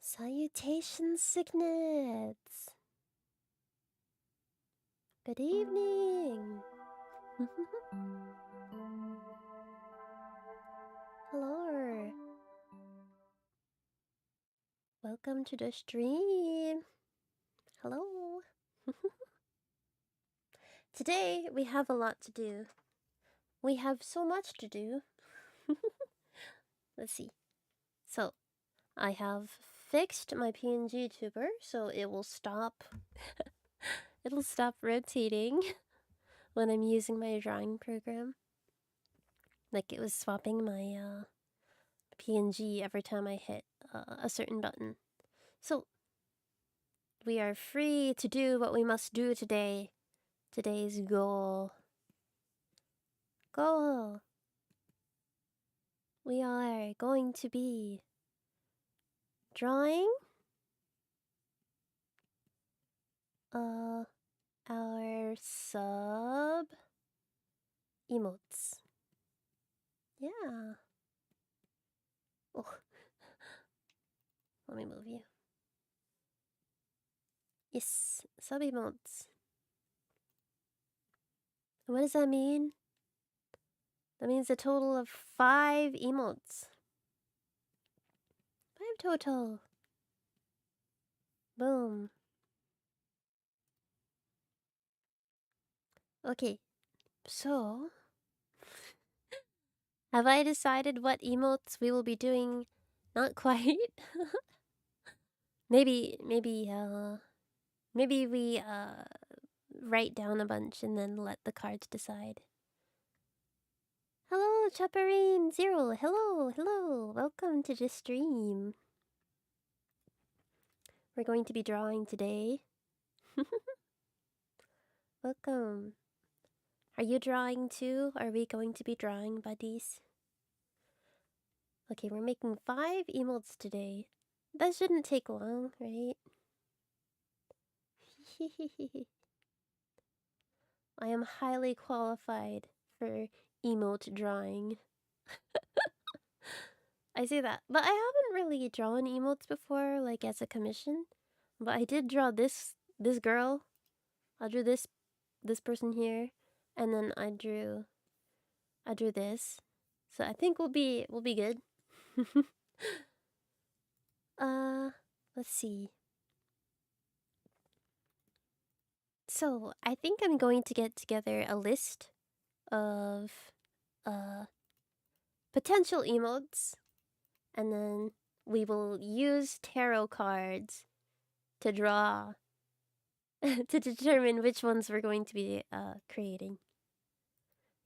Salutations, Signets! Good evening! Hello! Welcome to the stream! Hello! Today, we have a lot to do. We have so much to do. Let's see. So, I have fixed my PNG tuber, so it will stop... It'll stop rotating when I'm using my drawing program. Like it was swapping my PNG every time I hit a certain button. So, we are free to do what we must do today. Today's goal. We are going to be drawing our sub emotes. Yeah. Oh. Let me move you. Yes, sub emotes. What does that mean? That means a total of 5 emotes. 5 total. Boom. Okay, so have I decided what emotes we will be doing? Not quite. maybe we write down a bunch and then let the cards decide. Hello, Chaperine Zero. Hello. Welcome to the stream. We're going to be drawing today. Welcome. Are you drawing too? Are we going to be drawing, buddies? Okay, we're making 5 emotes today. That shouldn't take long, right? I am highly qualified for emote drawing. I say that, but I haven't really drawn emotes before, like as a commission. But I did draw this girl. I drew this person here, and then I drew this. So I think we'll be good. Let's see. So I think I'm going to get together a list of potential emotes, and then we will use tarot cards to draw to determine which ones we're going to be creating.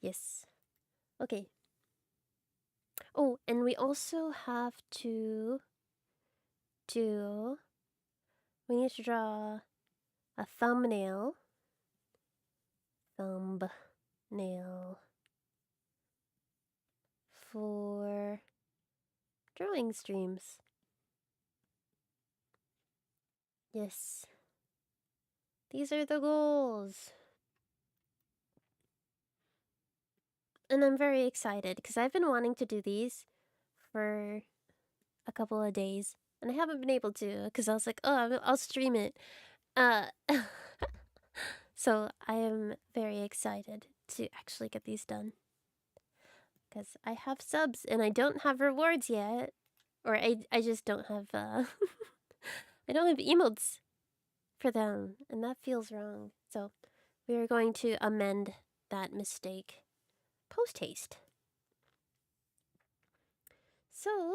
Yes. Okay. Oh, and we also have to we need to draw a thumbnail for drawing streams. Yes. These are the goals. And I'm very excited because I've been wanting to do these for a couple of days and I haven't been able to because I was like, oh, I'll stream it. So I am very excited to actually get these done because I have subs and I don't have rewards yet, or I just don't have I don't have emotes for them, and that feels wrong. So we are going to amend that mistake post haste. So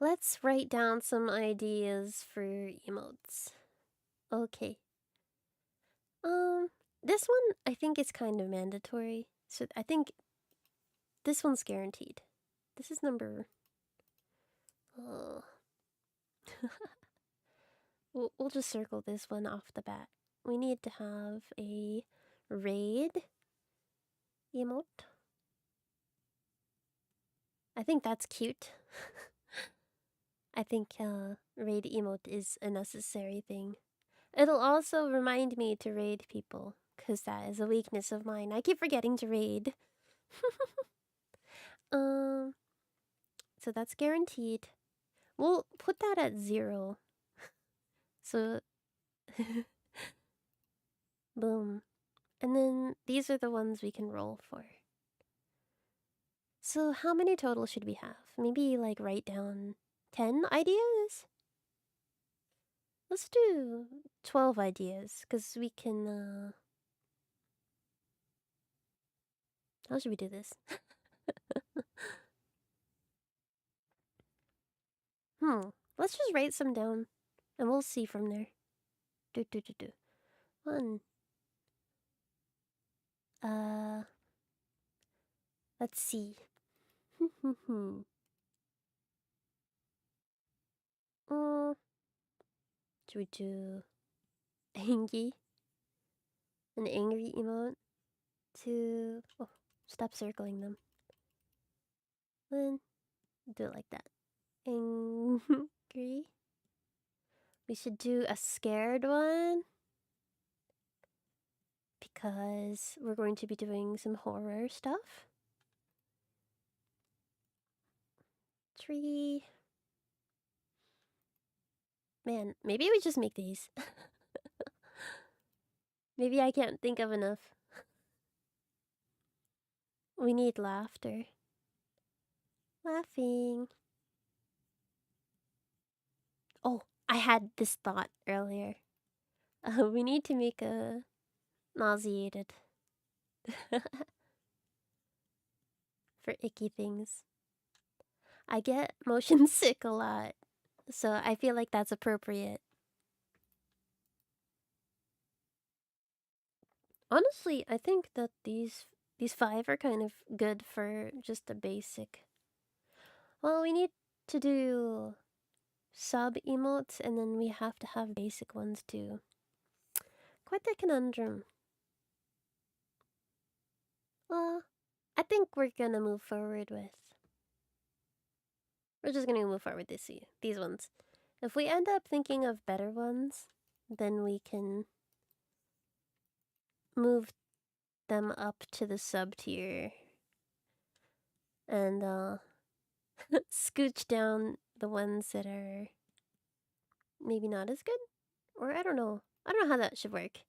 let's write down some ideas for emotes. Okay. This one I think is kind of mandatory. So I think this one's guaranteed. This is number... we'll just circle this one off the bat. We need to have a raid emote. I think that's cute. I think raid emote is a necessary thing. It'll also remind me to raid people, because that is a weakness of mine. I keep forgetting to raid. So that's guaranteed. We'll put that at 0. So, boom. And then these are the ones we can roll for. So, how many total should we have? Maybe like write down 10 ideas? Let's do 12 ideas, because we can, how should we do this? Let's just write some down, and we'll see from there. Do do do do. One. Uh, let's see. uh, should we do angry? An angry emote? To... Oh, stop circling them. Then, do it like that. Angry. We should do a scared one. Because we're going to be doing some horror stuff. Tree. Man, maybe we just make these. Maybe I can't think of enough. We need laughter. Laughing. Oh, I had this thought earlier. We need to make a nauseated for icky things. I get motion sick a lot, so I feel like that's appropriate. Honestly, I think that these 5 are kind of good for just a basic. Well, we need to do sub emotes, and then we have to have basic ones too. Quite the conundrum. Well, I think we're gonna move forward with. We're just gonna move forward with these ones. If we end up thinking of better ones, then we can move them up to the sub tier and scooch down the ones that are maybe not as good. Or I don't know. I don't know how that should work.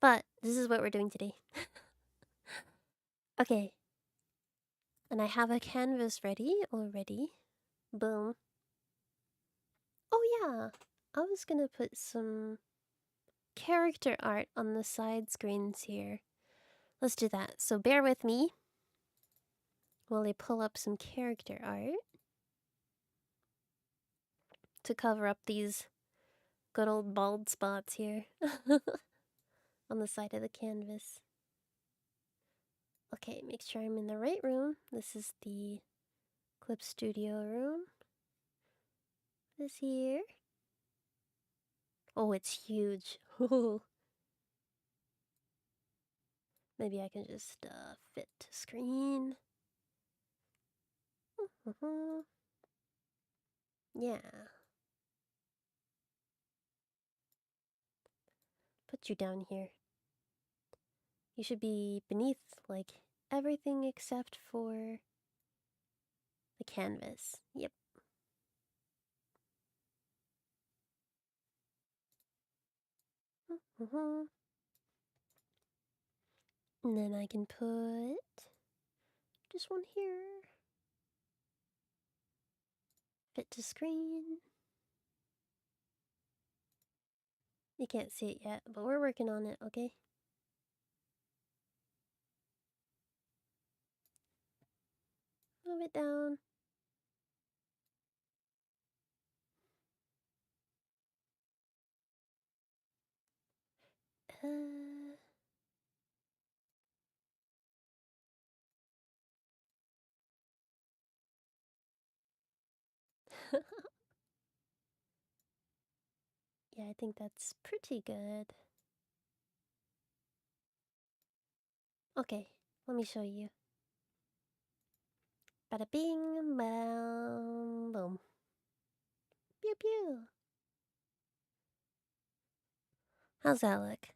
But this is what we're doing today. Okay. And I have a canvas ready already. Boom. Oh yeah. I was gonna put some character art on the side screens here. Let's do that. So bear with me while I pull up some character art to cover up these good old bald spots here on the side of the canvas. Okay, make sure I'm in the right room. This is the Clip Studio room. This here. Oh, it's huge. Maybe I can just fit to screen. Yeah. Put you down here. You should be beneath, like, everything except for the canvas. Yep. And then I can put just one here. Fit to screen. You can't see it yet, but we're working on it, okay? Move it down. Uh... Yeah, I think that's pretty good. Okay, let me show you. Bada bing, bam, boom. Pew pew. How's that look?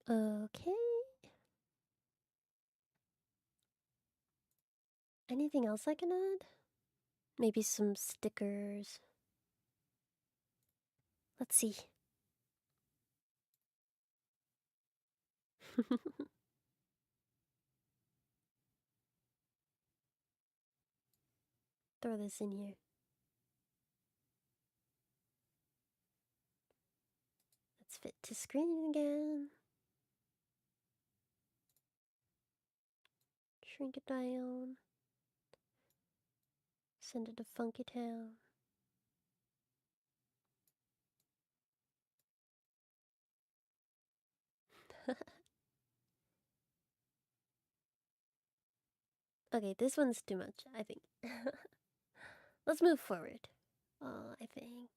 Okay. Anything else I can add? Maybe some stickers. Let's see. Throw this in here. Let's fit to screen again. Shrink it down. Send it to Funky Town. Okay, this one's too much, I think. Let's move forward. I think.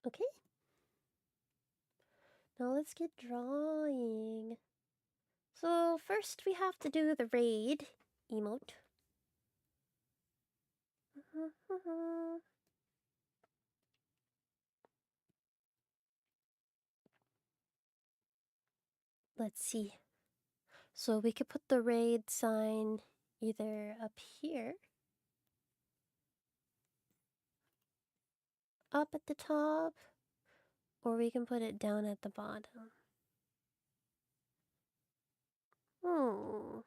Okay. Now let's get drawing. So first we have to do the raid emote. Let's see. So we could put the raid sign either up here, up at the top, or we can put it down at the bottom. Hmm.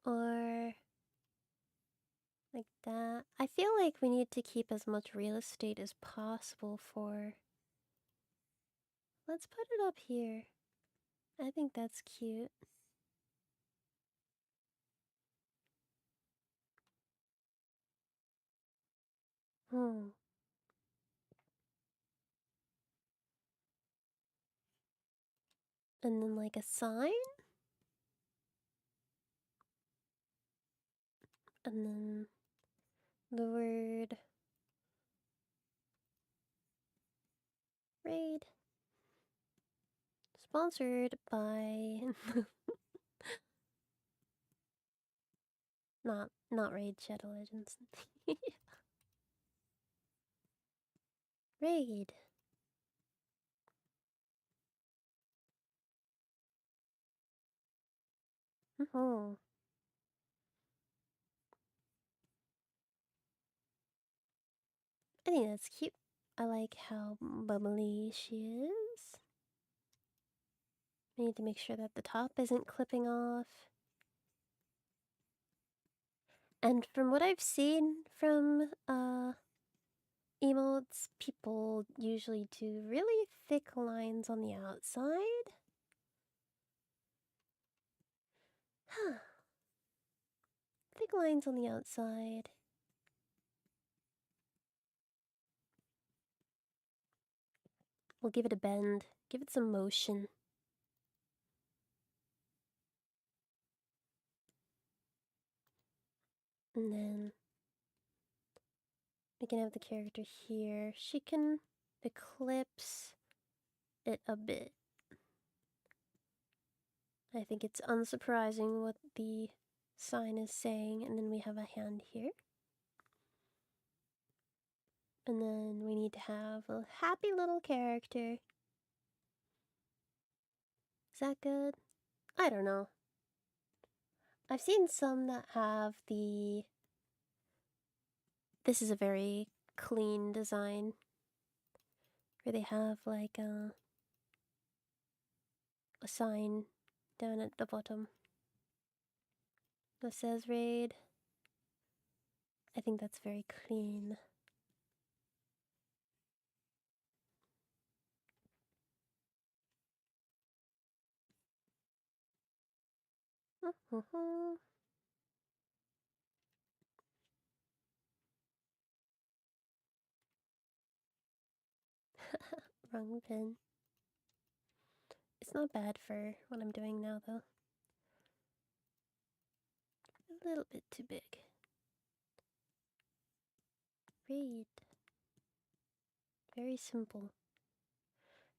Or like that. I feel like we need to keep as much real estate as possible for. Let's put it up here. I think that's cute. Hmm. And then like a sign. And then the word raid. Sponsored by not Raid Shadow Legends. Raid. Oh. I think that's cute. I like how bubbly she is. We need to make sure that the top isn't clipping off. And from what I've seen from emotes, people usually do really thick lines on the outside. Huh. Thick lines on the outside. We'll give it a bend. Give it some motion. And then we can have the character here. She can eclipse it a bit. I think it's unsurprising what the sign is saying. And then we have a hand here. And then we need to have a happy little character. Is that good? I don't know. I've seen some that have the. This is a very clean design. Where they have like a sign down at the bottom that says raid. I think that's very clean. Wrong pen. It's not bad for what I'm doing now, though. A little bit too big. Raid. Very simple.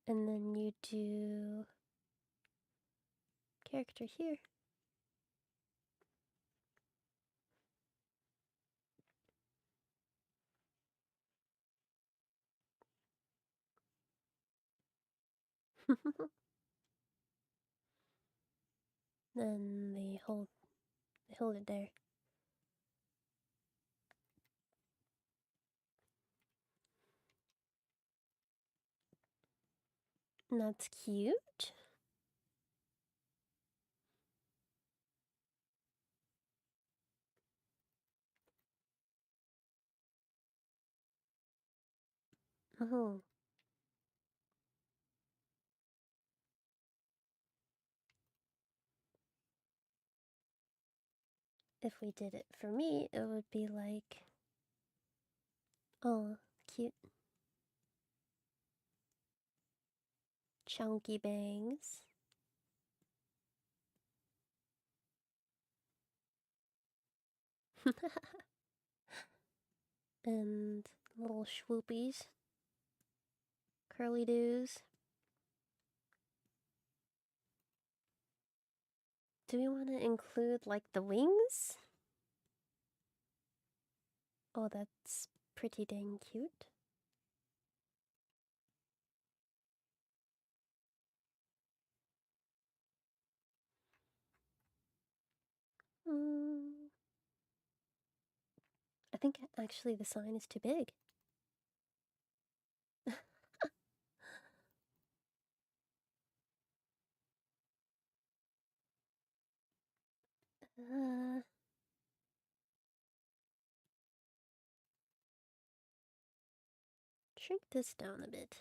And then you do character here. Then they hold it there. And that's cute. Oh, if we did it for me, it would be like, oh, cute chunky bangs. And little swoopies, curly doos. Do we want to include like the wings? Oh, that's pretty dang cute. Mm, I think actually the sign is too big. uh, Shrink this down a bit.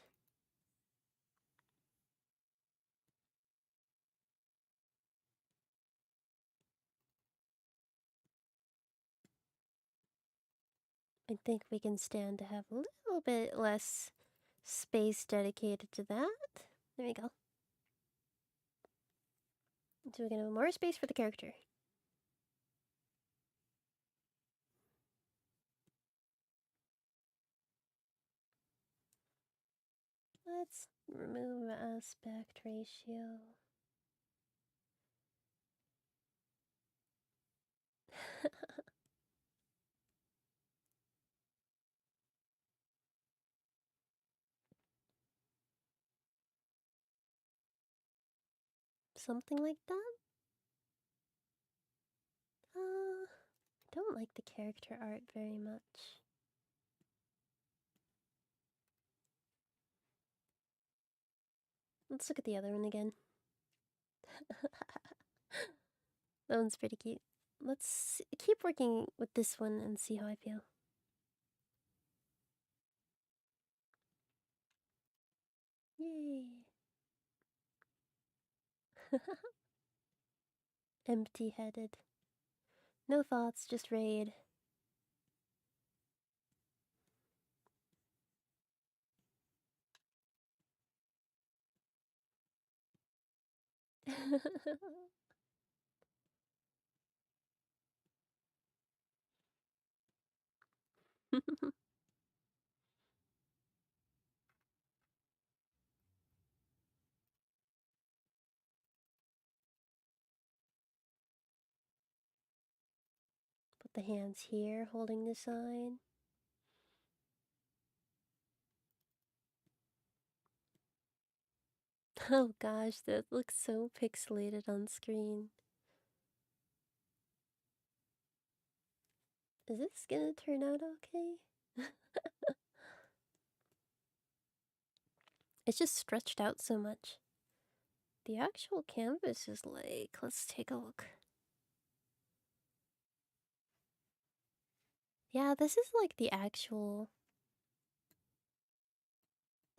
I think we can stand to have a little bit less space dedicated to that. There we go. So we're gonna have more space for the character. Let's remove aspect ratio. Something like that. I don't like the character art very much. Let's look at the other one again. That one's pretty cute. Let's keep working with this one and see how I feel. Yay! Empty-headed. No thoughts, just raid. Put the hands here holding the sign. Oh gosh, that looks so pixelated on screen. Is this gonna turn out okay? It's just stretched out so much. The actual canvas is like, let's take a look. Yeah, this is like the actual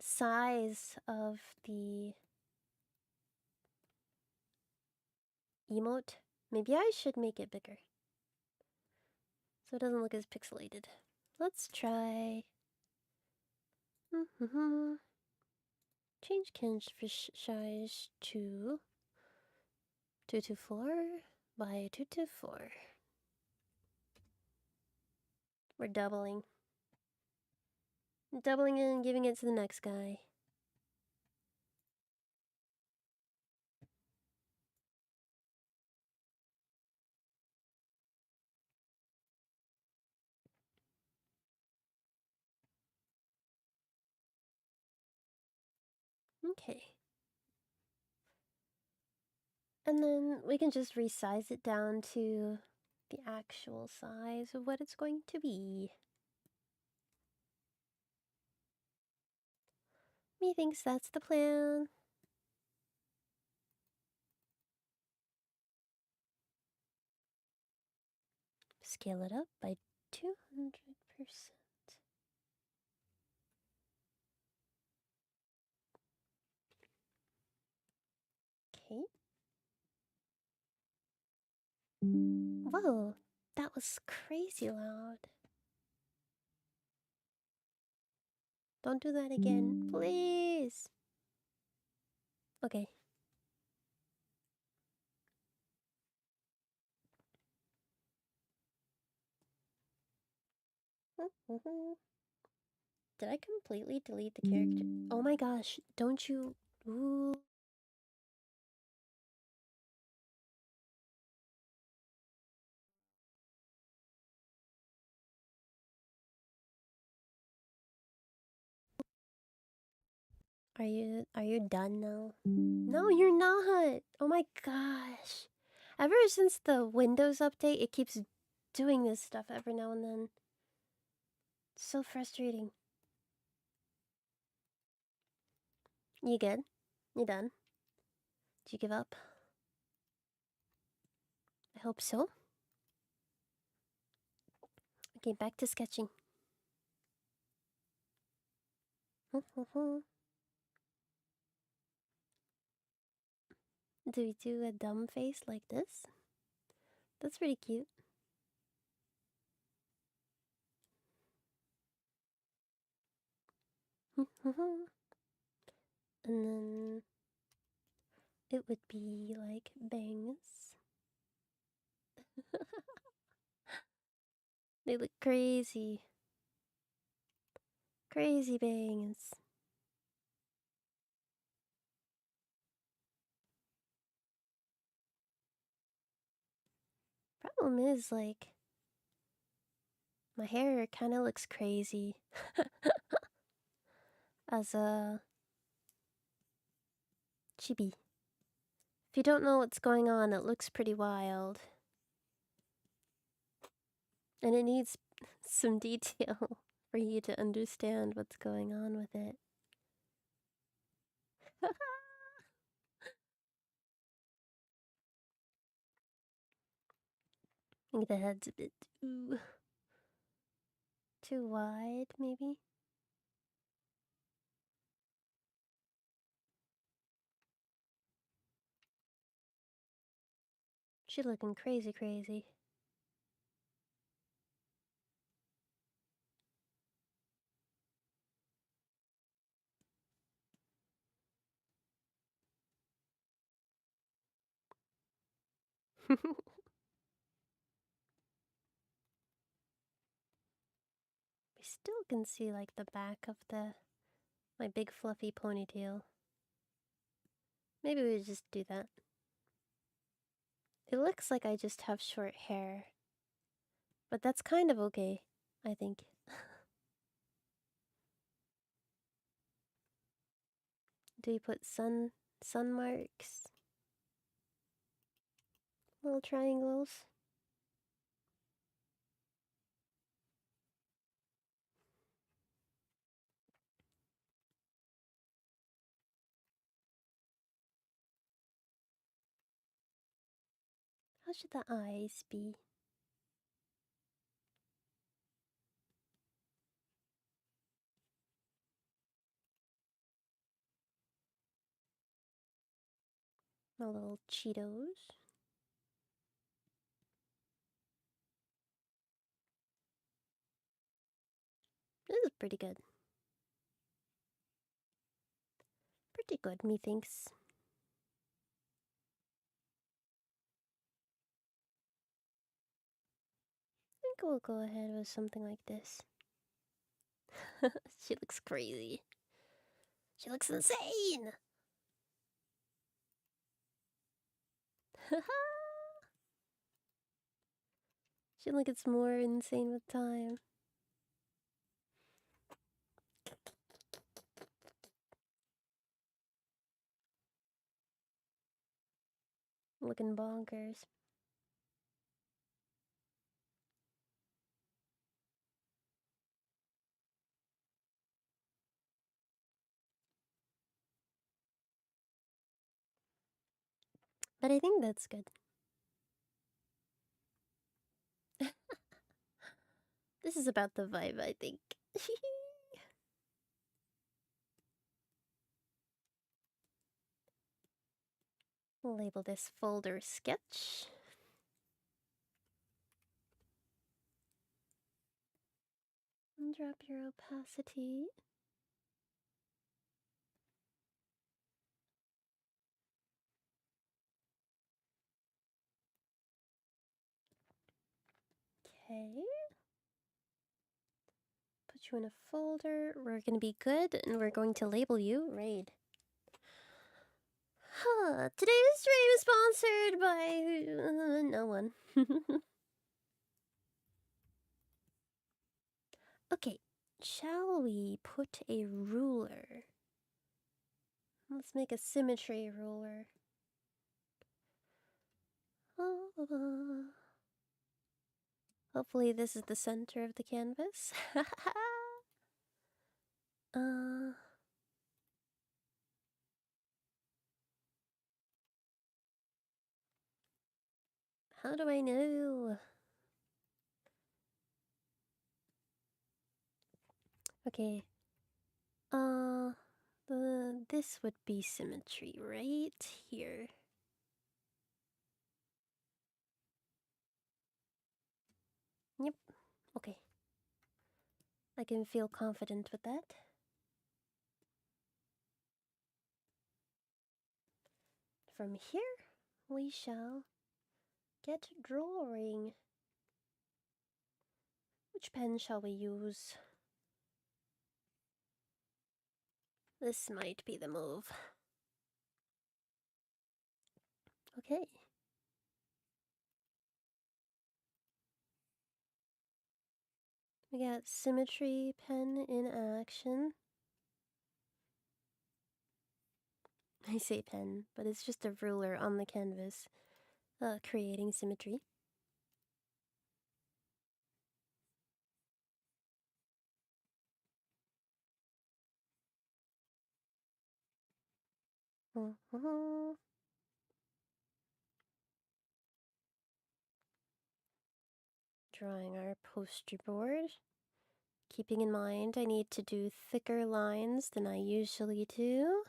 size of the emote. Maybe I should make it bigger so it doesn't look as pixelated. Let's try. Change canvas size to 224 by 224. We're doubling. Doubling it and giving it to the next guy. Okay. And then we can just resize it down to the actual size of what it's going to be. Methinks that's the plan. Scale it up by 200%. Okay. Whoa, that was crazy loud. Don't do that again, please. Okay. Did I completely delete the character? Oh my gosh, don't you... Ooh. Are you done now? No, you're not. Oh my gosh. Ever since the Windows update, it keeps doing this stuff every now and then. It's so frustrating. You good? You done? Did you give up? I hope so. Okay, back to sketching. Do we do a dumb face like this? That's pretty cute. And then it would be like bangs. They look crazy. Crazy bangs. Problem is, like, my hair kind of looks crazy as a chibi. If you don't know what's going on, it looks pretty wild. And it needs some detail for you to understand what's going on with it. I think the head's a bit too wide, maybe. She looking crazy, crazy. We still can see like the back of my big fluffy ponytail. Maybe we just do that. It looks like I just have short hair. But that's kind of okay, I think. Do you put sun marks? Little triangles? How should the eyes be? My little Cheetos. This is pretty good. Pretty good, methinks. I think we'll go ahead with something like this. She looks crazy. She looks insane! She gets more insane with time. Looking bonkers. But I think that's good. This is about the vibe, I think. We'll label this folder sketch. And drop your opacity. Okay. Put you in a folder. We're going to be good, and we're going to label you Raid. Today's stream is sponsored by no one. Okay, shall we put a ruler? Let's make a symmetry ruler. Hopefully this is the center of the canvas. How do I know? Okay. This would be symmetry right here. Yep. Okay. I can feel confident with that. From here, we shall get drawing. Which pen shall we use? This might be the move. Okay. We got symmetry pen in action. I say pen, but it's just a ruler on the canvas, creating symmetry. Drawing our poster board. Keeping in mind I need to do thicker lines than I usually do.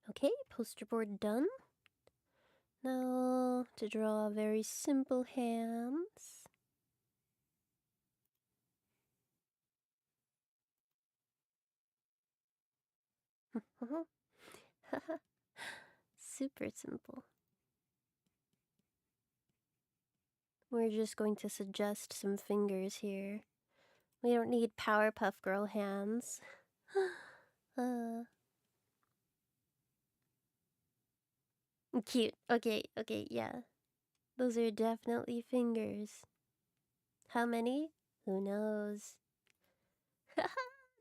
Okay, poster board done. Now to draw very simple hands. Super simple. We're just going to suggest some fingers here. We don't need Powerpuff Girl hands. Cute. Okay, okay, yeah. Those are definitely fingers. How many? Who knows?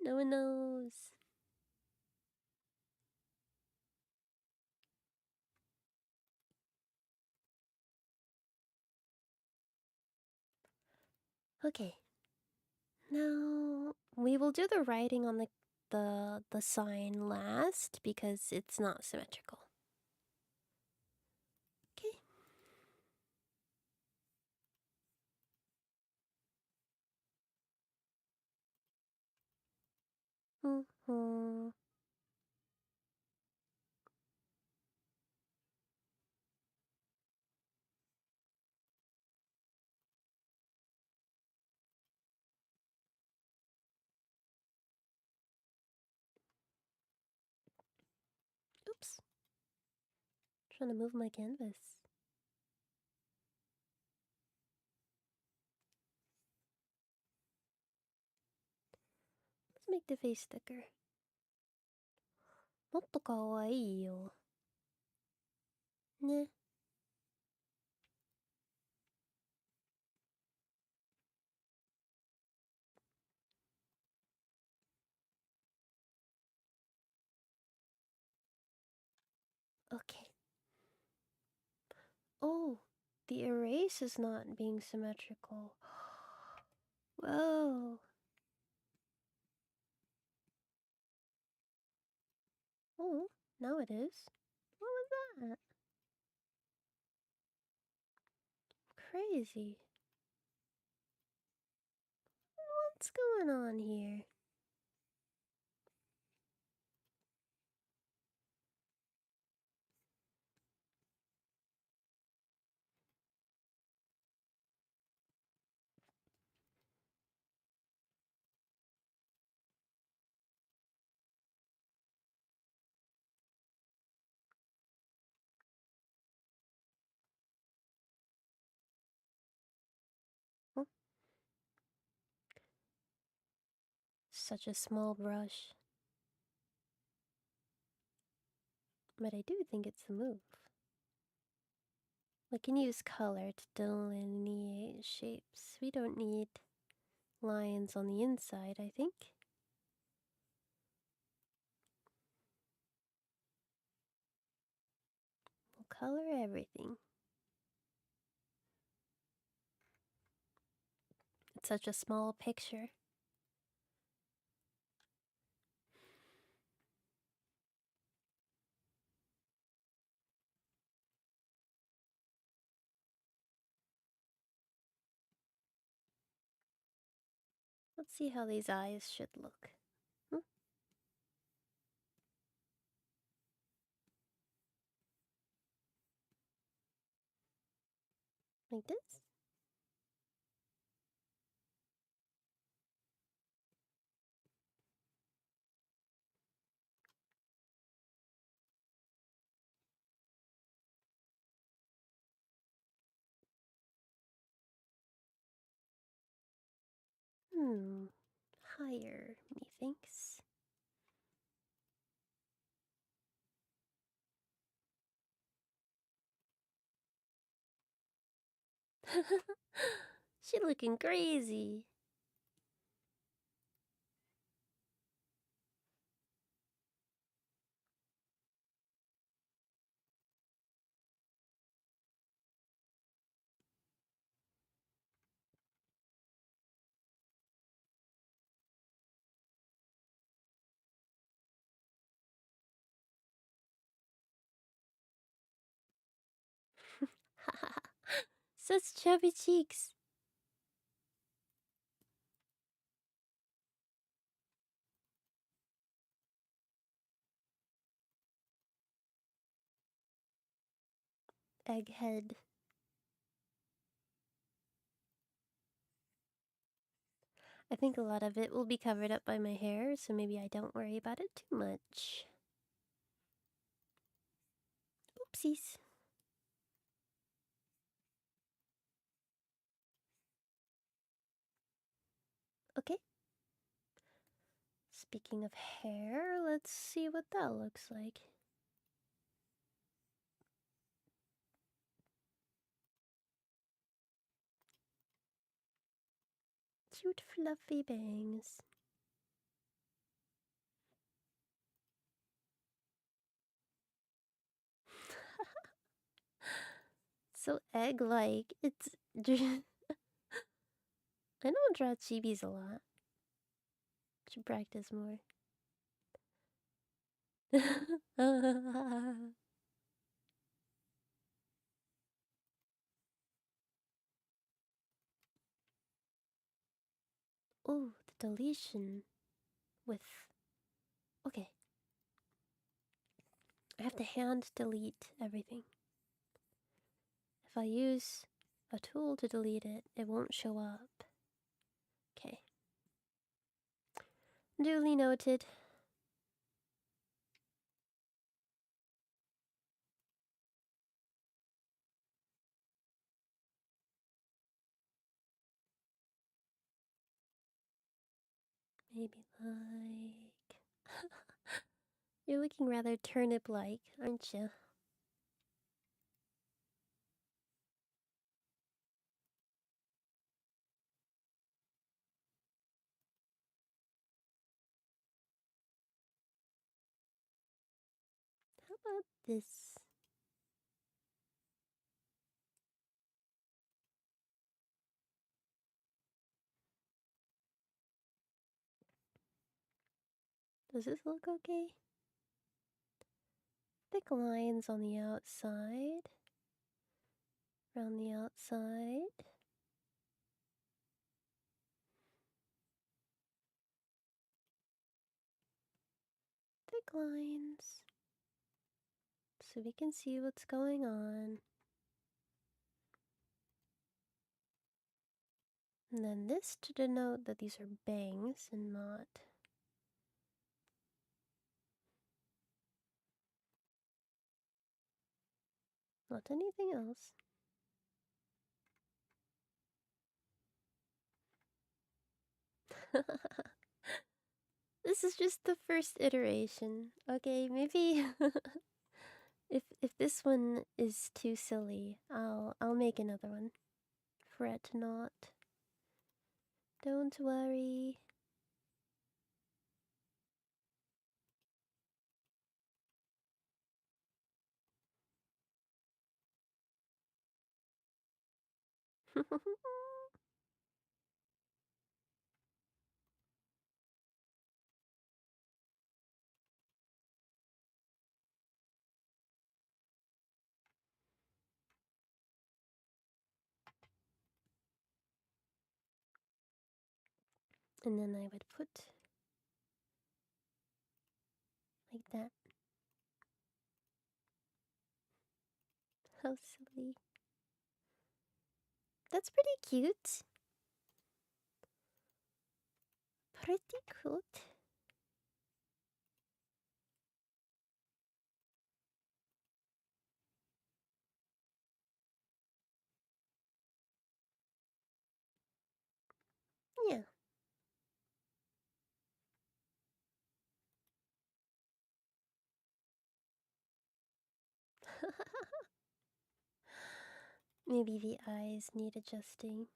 No one knows. Okay. Now we will do the writing on the sign last because it's not symmetrical. Okay. Mm-hmm. Oops. Trying to move my canvas. Let's make the face thicker. もっとかわいいよ。ね。Okay. Oh, the erase is not being symmetrical. Whoa. Oh, now it is. What was that? Crazy. What's going on here? Oh, such a small brush. But I do think it's the move. We can use color to delineate shapes. We don't need lines on the inside, I think. We'll color everything. It's such a small picture. Let's see how these eyes should look. Hmm? Like this? Higher, methinks. She looking crazy. Such chubby cheeks. Egghead. I think a lot of it will be covered up by my hair, so maybe I don't worry about it too much. Oopsies. Okay. Speaking of hair, let's see what that looks like. Cute fluffy bangs. So egg-like. It's... I don't draw chibis a lot. Should practice more. Oh, the deletion with... Okay. I have to hand delete everything. If I use a tool to delete it, it won't show up. Okay. Duly noted. Maybe like... You're looking rather turnip-like, aren't you? How about this? Does this look okay? Thick lines on the outside. Around the outside. Thick lines. So we can see what's going on. And then this to denote that these are bangs and not anything else. This is just the first iteration. Okay, maybe if this one is too silly, I'll make another one. Fret not. Don't worry. And then I would put like that. How silly. That's pretty cute. Pretty cute. Yeah. Maybe the eyes need adjusting.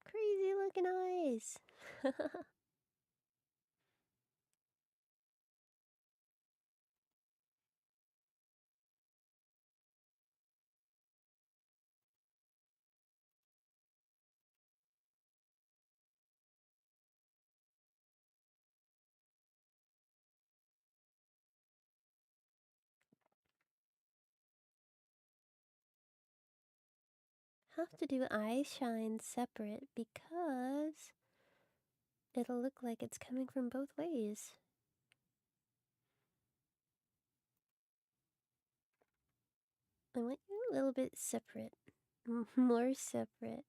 Crazy looking eyes. Have to do eye shine separate because it'll look like it's coming from both ways. I want you a little bit separate. More separate.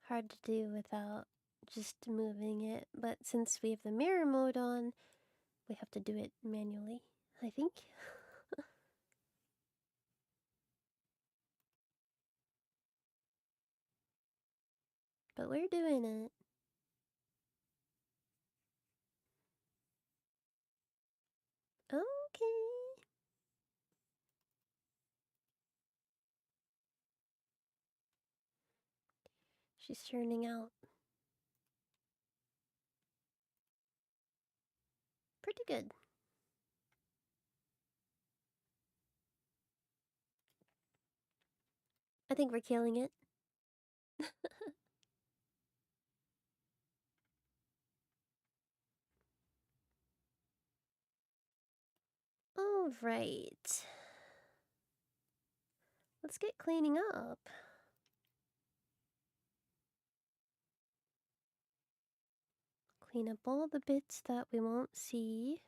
Hard to do without just moving it, but since we have the mirror mode on, we have to do it manually, I think. But we're doing it. Okay. She's turning out pretty good. I think we're killing it. Alright. Let's get cleaning up. Clean up all the bits that we won't see.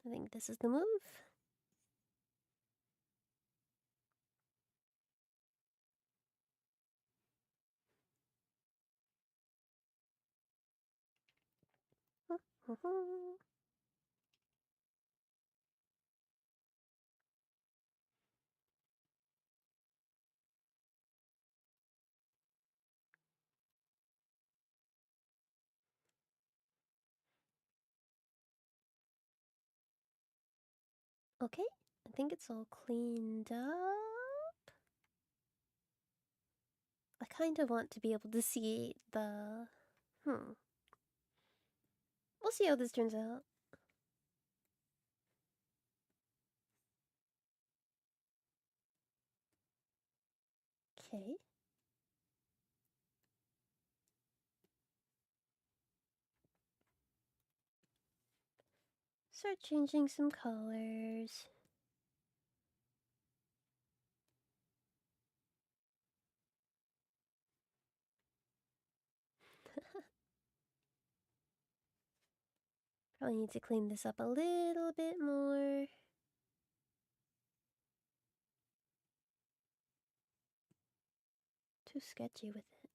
I think this is the move. Okay, I think it's all cleaned up. I kind of want to be able to see the... We'll see how this turns out. Okay. Start changing some colors. Probably need to clean this up a little bit more. Too sketchy with it.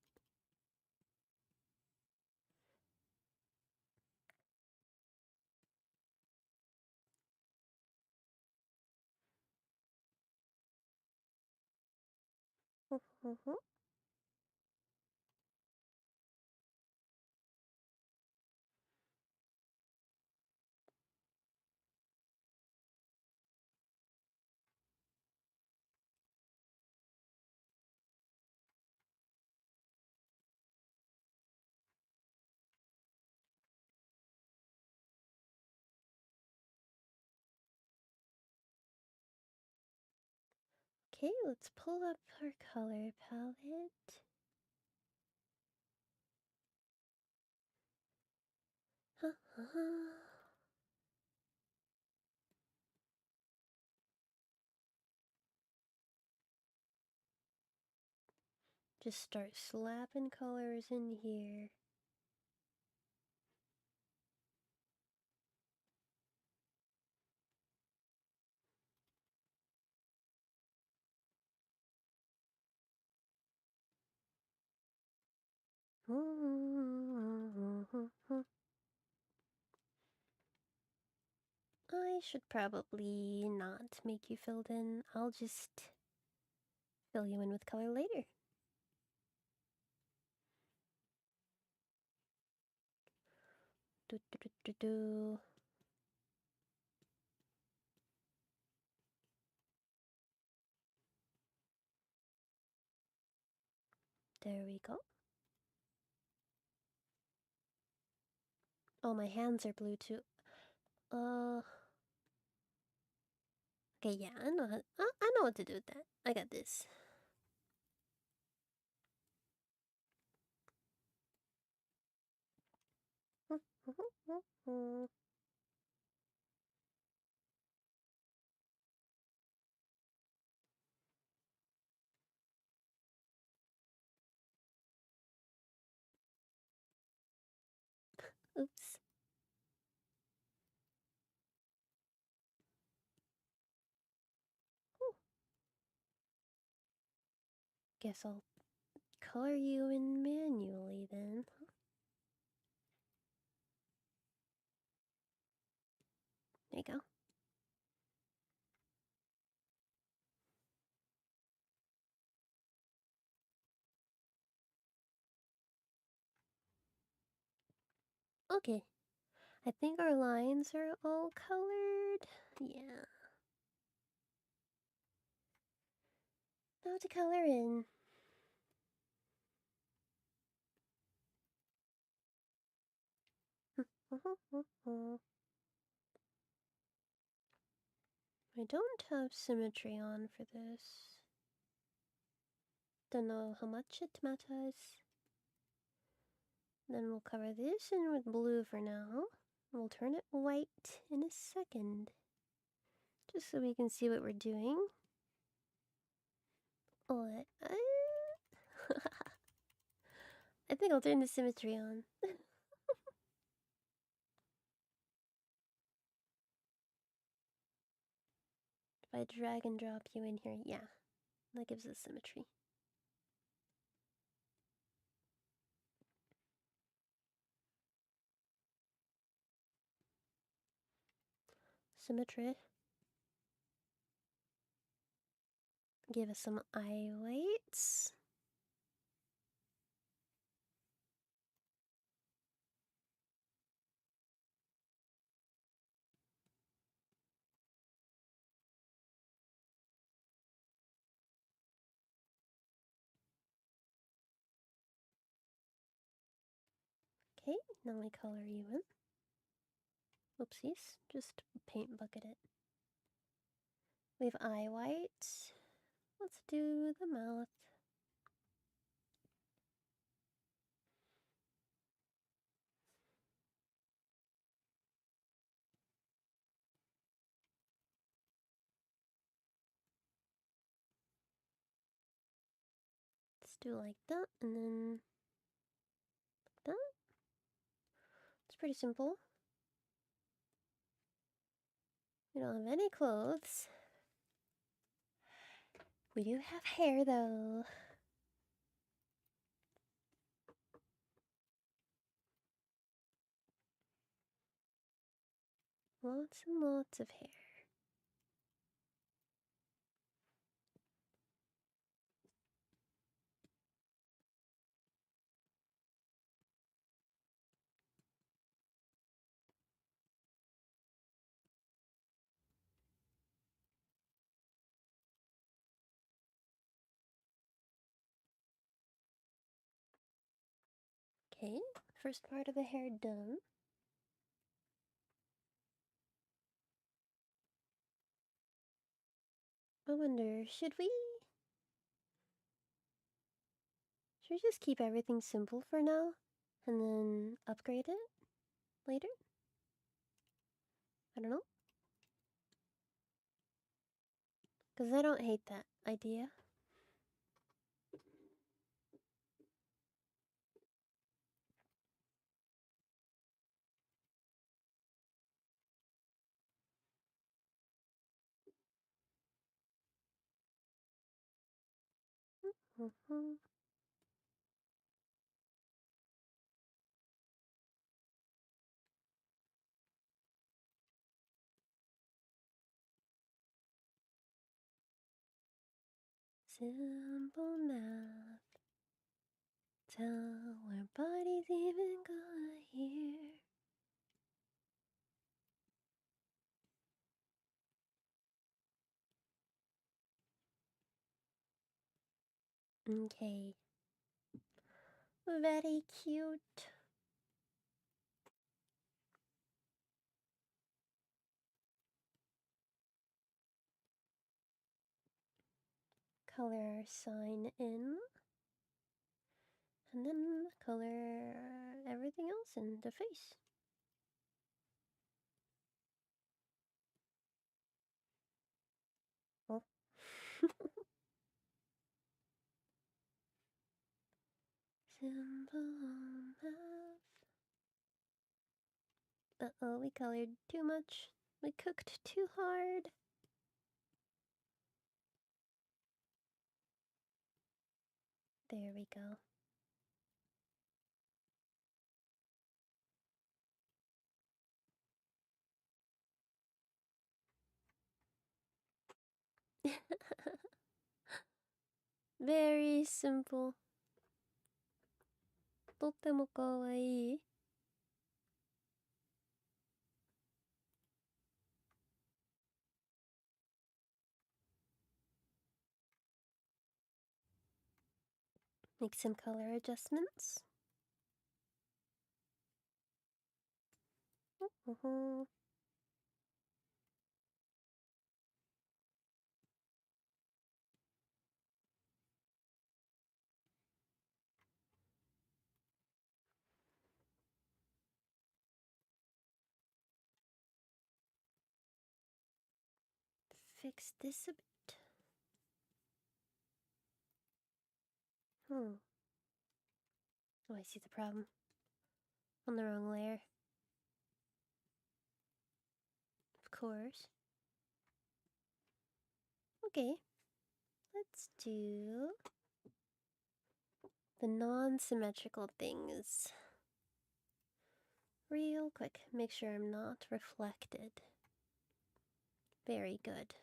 Okay, let's pull up our color palette. Just start slapping colors in here. I should probably not make you filled in. I'll just fill you in with color later. Do, do, do, do, do. There we go. Oh, my hands are blue too. Okay, yeah, I know. I know what to do with that. I got this. Oops. Ooh. Guess I'll color you in manually then. There you go. Okay. I think our lines are all colored. Yeah. Now to color in. I don't have symmetry on for this. Don't know how much it matters. Then we'll cover this in with blue for now. We'll turn it white in a second. Just so we can see what we're doing. Oh, I think I'll turn the symmetry on. If I drag and drop you in here, yeah, that gives us symmetry. Symmetry. Give us some eye whites. Okay, now I color you in. Oopsies, just paint bucket it. We have eye white. Let's do the mouth. Let's do like that, and then like that. It's pretty simple. We don't have any clothes. We do have hair though. Lots and lots of hair. Okay, first part of the hair done. I wonder, should we just keep everything simple for now and then upgrade it later? I don't know. Because I don't hate that idea. Mm-hmm. Simple math. Tell where bodies even gonna hear. Okay. Very cute. Color our sign in. And then color everything else in the face. Oh. Simple math. Uh-oh, we colored too much. We cooked too hard. There we go. Very simple. とってもかわいい. Make some color adjustments. Fix this a bit. Oh, I see the problem. On the wrong layer. Of course. Okay. Let's do the non-symmetrical things. Real quick, make sure I'm not reflected. Very good.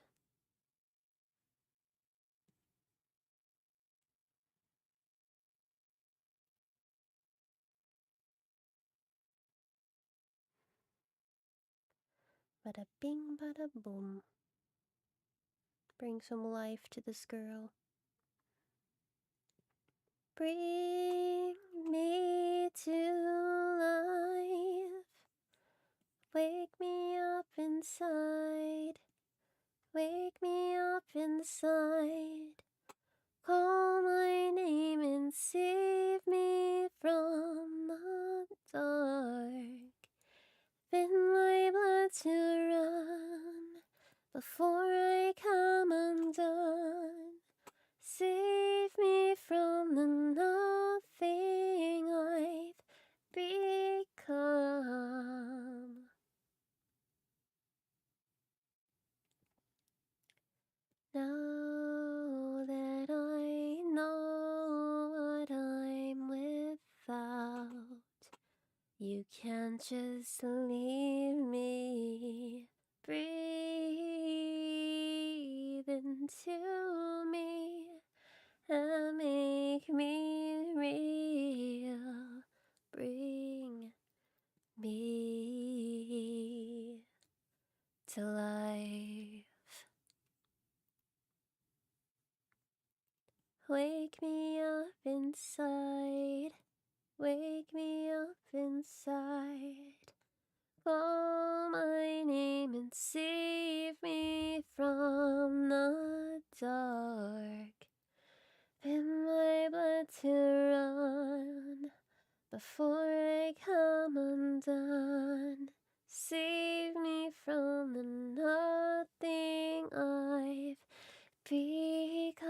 Bada bing, bada boom. Bring some life to this girl. Bring me to side. Call my name and save me from the dark. Bid my blood to run before I come undone. Save me from the nothing I've become. Now that I know what I'm without, you can't just leave me. Breathe into me and make me real. Bring me to life. Wake me up inside. Wake me up inside. Call my name and save me from the dark. Bid my blood to run before I come undone. Save me from the nothing I've become.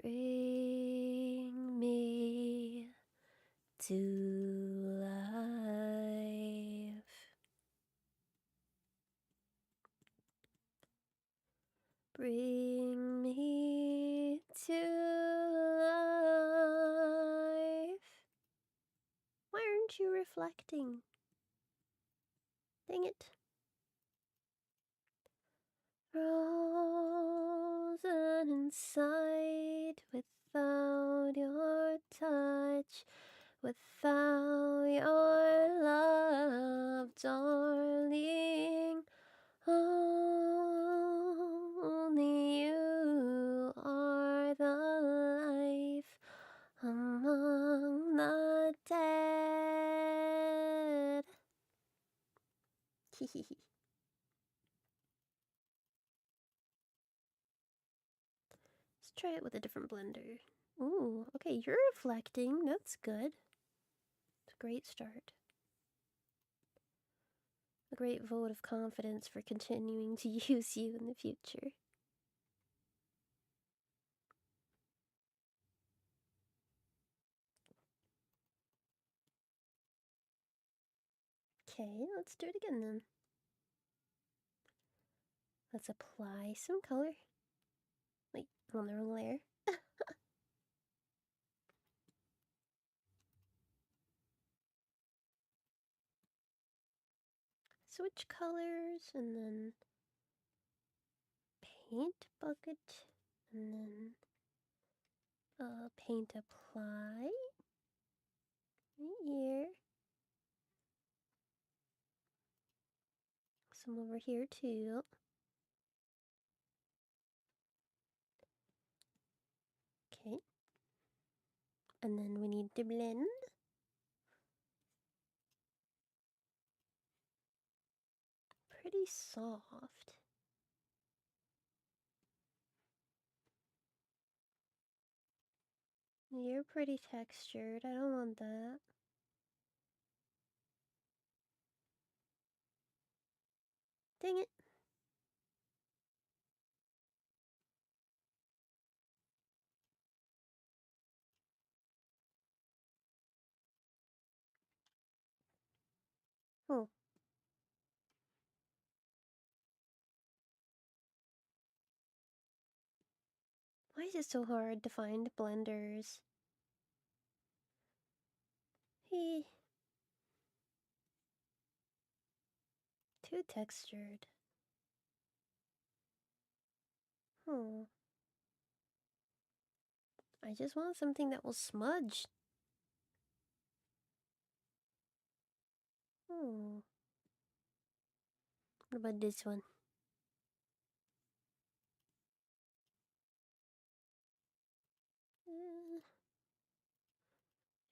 Bring me to life. Bring me to life. Why aren't you reflecting? Dang it. Frozen inside without your touch, without your love, darling. Only you are the life among the dead. Let's try it with a different blender. Ooh, okay, you're reflecting. That's good. It's a great start. A great vote of confidence for continuing to use you in the future. Okay, let's do it again then. Let's apply some color. Wait, I'm on the wrong layer. Switch colors and then paint bucket and then paint apply right here. Some over here too. Okay. And then we need to blend. Pretty soft. You're pretty textured. I don't want that. Dang it. Oh. Why is it so hard to find blenders? He. Too textured. Oh. I just want something that will smudge. Oh. What about this one? Eh,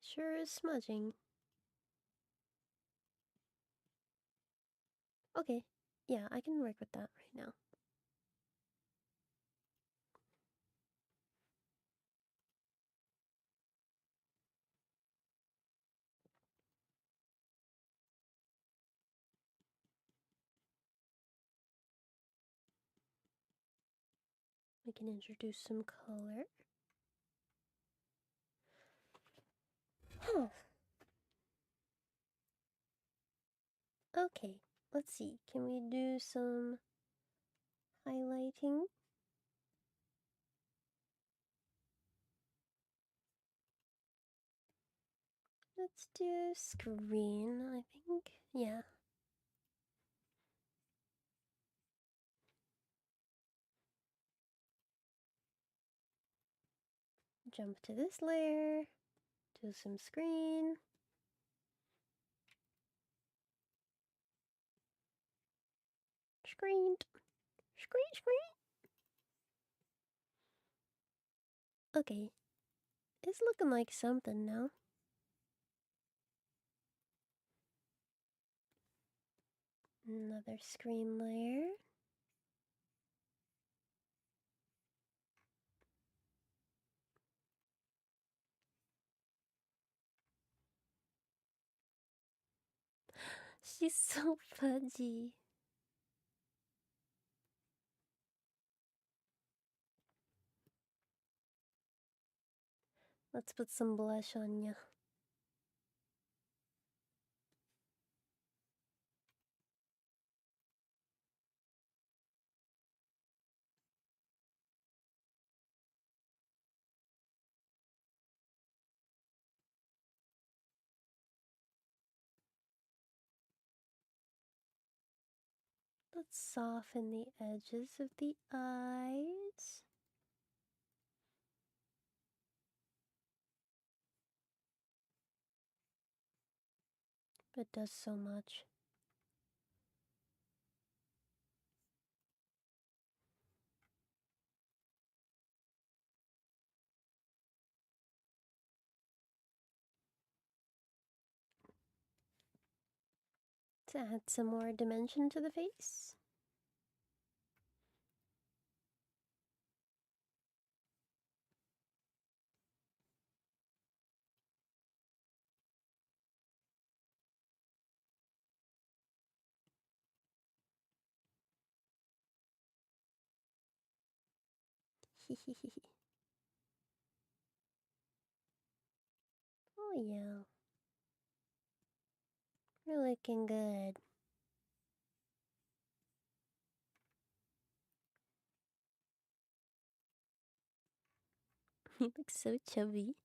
sure is smudging. Okay. Yeah, I can work with that right now. can introduce some color. Huh. Okay, let's see. Can we do some highlighting? Let's do screen, I think. Yeah. Jump to this layer. Do some screen. Screen. Screen, screen. Okay. It's looking like something now. Another screen layer. She's so fudgy. Let's put some blush on ya. Let's soften the edges of the eyes. It does so much. To add some more dimension to the face. Hehehe. Oh yeah. You're looking good. You look so chubby.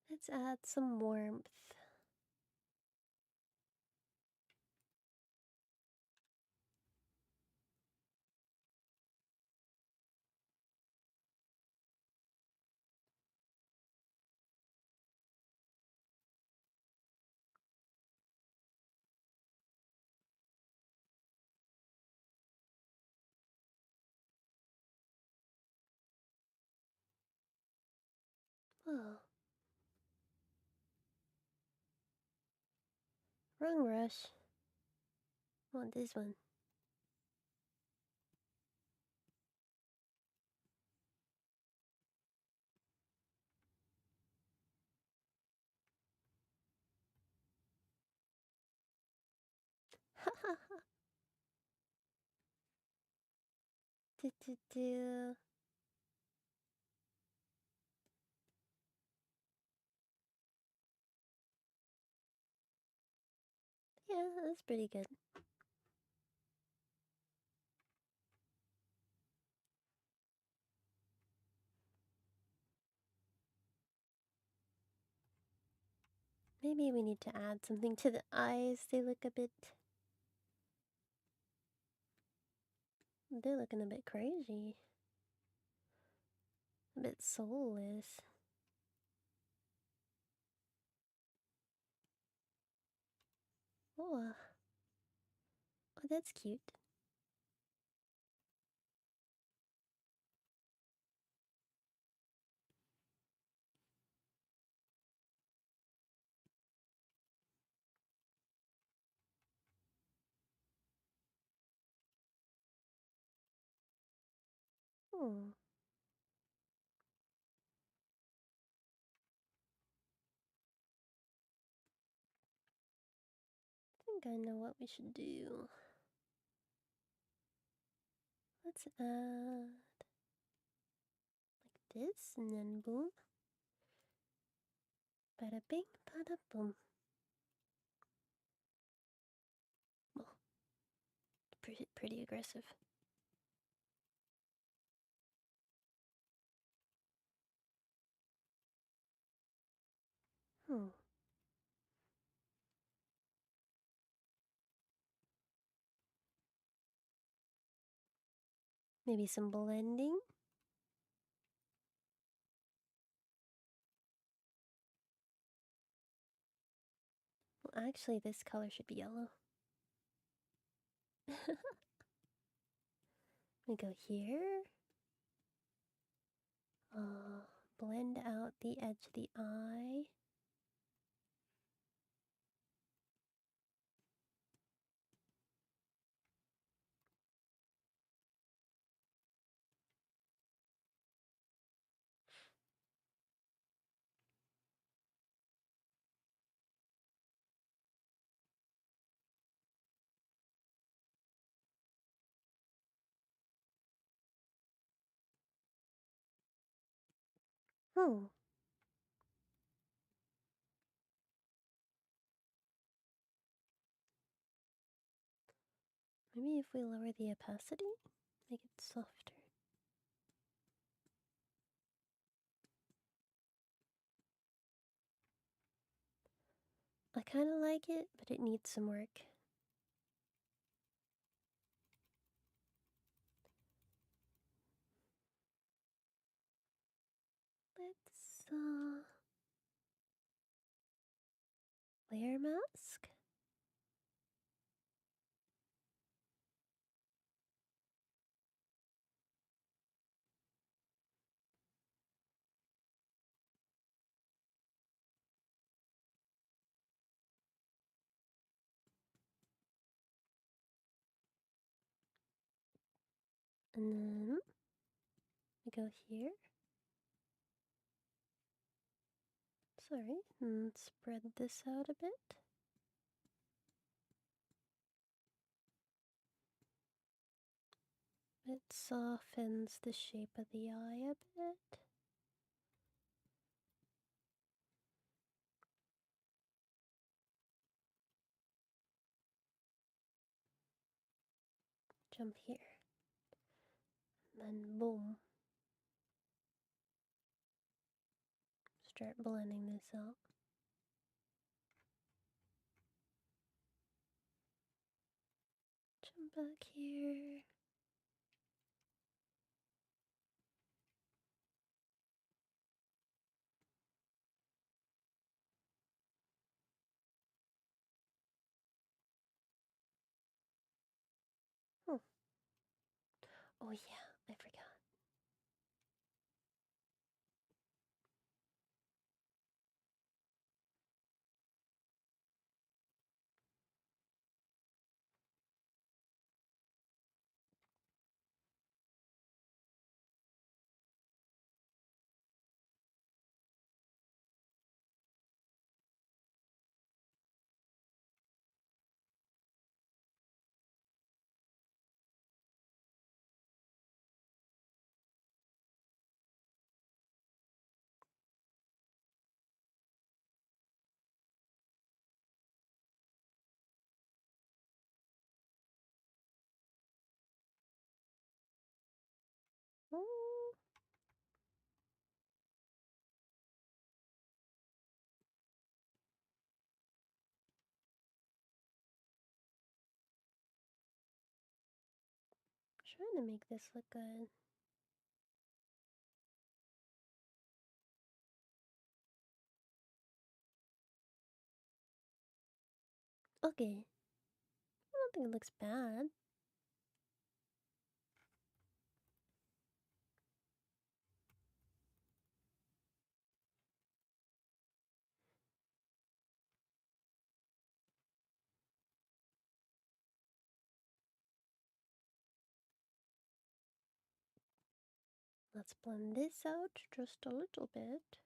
Let's add some warmth. Oh, wrong brush. Want this one. do, do, do. Yeah, that's pretty good. Maybe we need to add something to the eyes. They look a bit. They're looking a bit crazy. A bit soulless. Oh, oh that's cute. Hmm. I think I know what we should do. Let's add like this, and then boom. Bada bing, bada boom. Well, pretty aggressive. Hmm. Maybe some blending. Well, actually, this color should be yellow. We go here. Blend out the edge of the eye. Oh, maybe if we lower the opacity, make it softer. I kind of like it, but it needs some work. Let's layer mask. And then we go here. Sorry, and spread this out a bit. It softens the shape of the eye a bit. Jump here. And then boom. Start blending this out. Jump back here. Oh, oh yeah, I forgot. Oh, trying to make this look good. Okay. I don't think it looks bad. Let's blend this out just a little bit.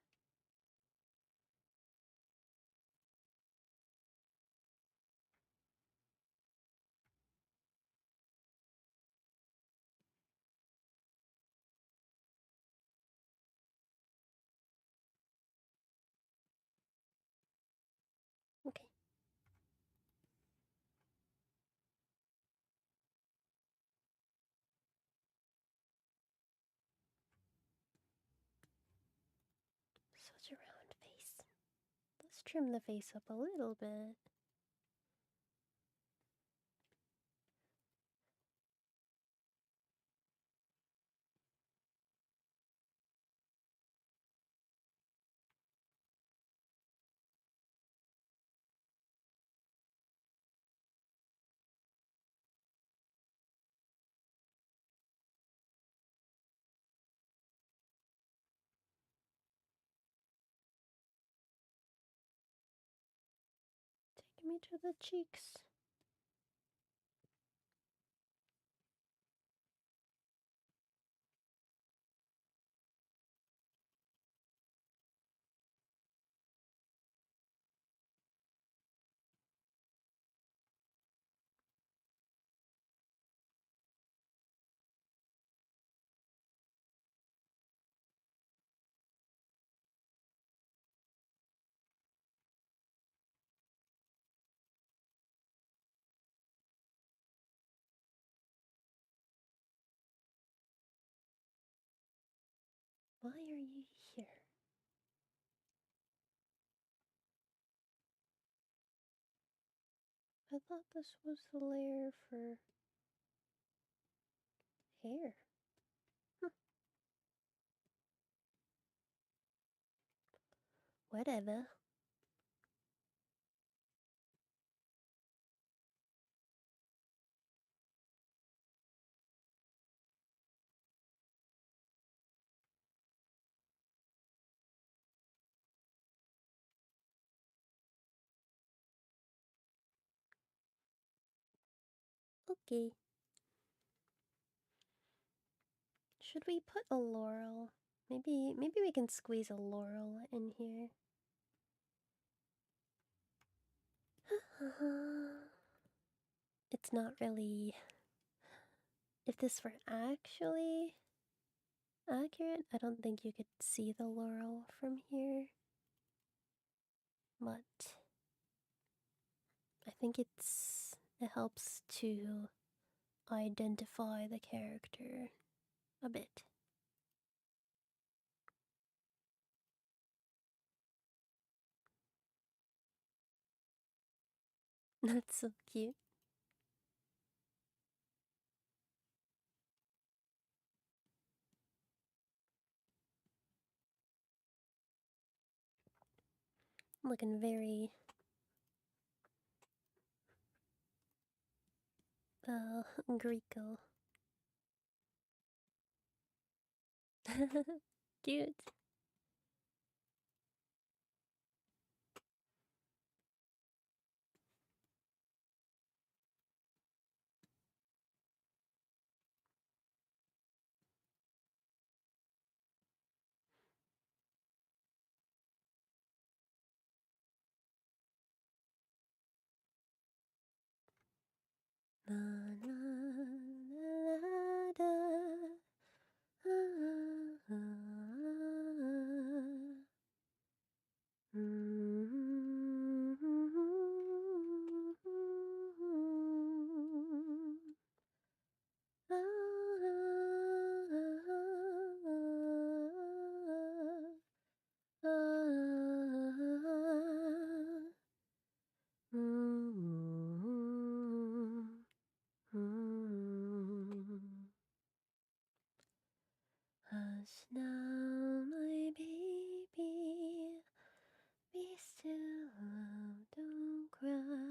Okay. Such a round face. Let's trim the face up a little bit. Take me to the cheeks. Why are you here? I thought this was the layer for hair. Whatever. Okay. Should we put a laurel? Maybe we can squeeze a laurel in here. It's not really. If this were actually accurate, I don't think you could see the laurel from here. But I think it helps to identify the character a bit. That's so cute. Looking very Greco. Cute. La, la, la, da, ah, Hush now, my baby, be still, don't cry.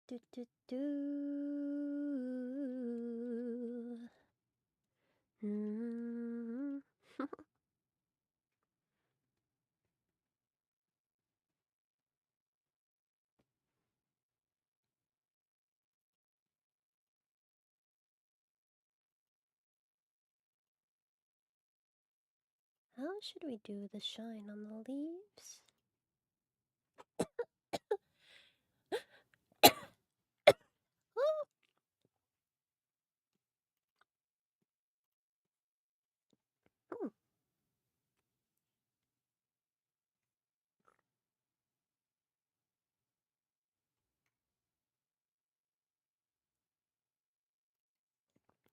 Do do do. Hmm. How should we do the shine on the leaves? Oh,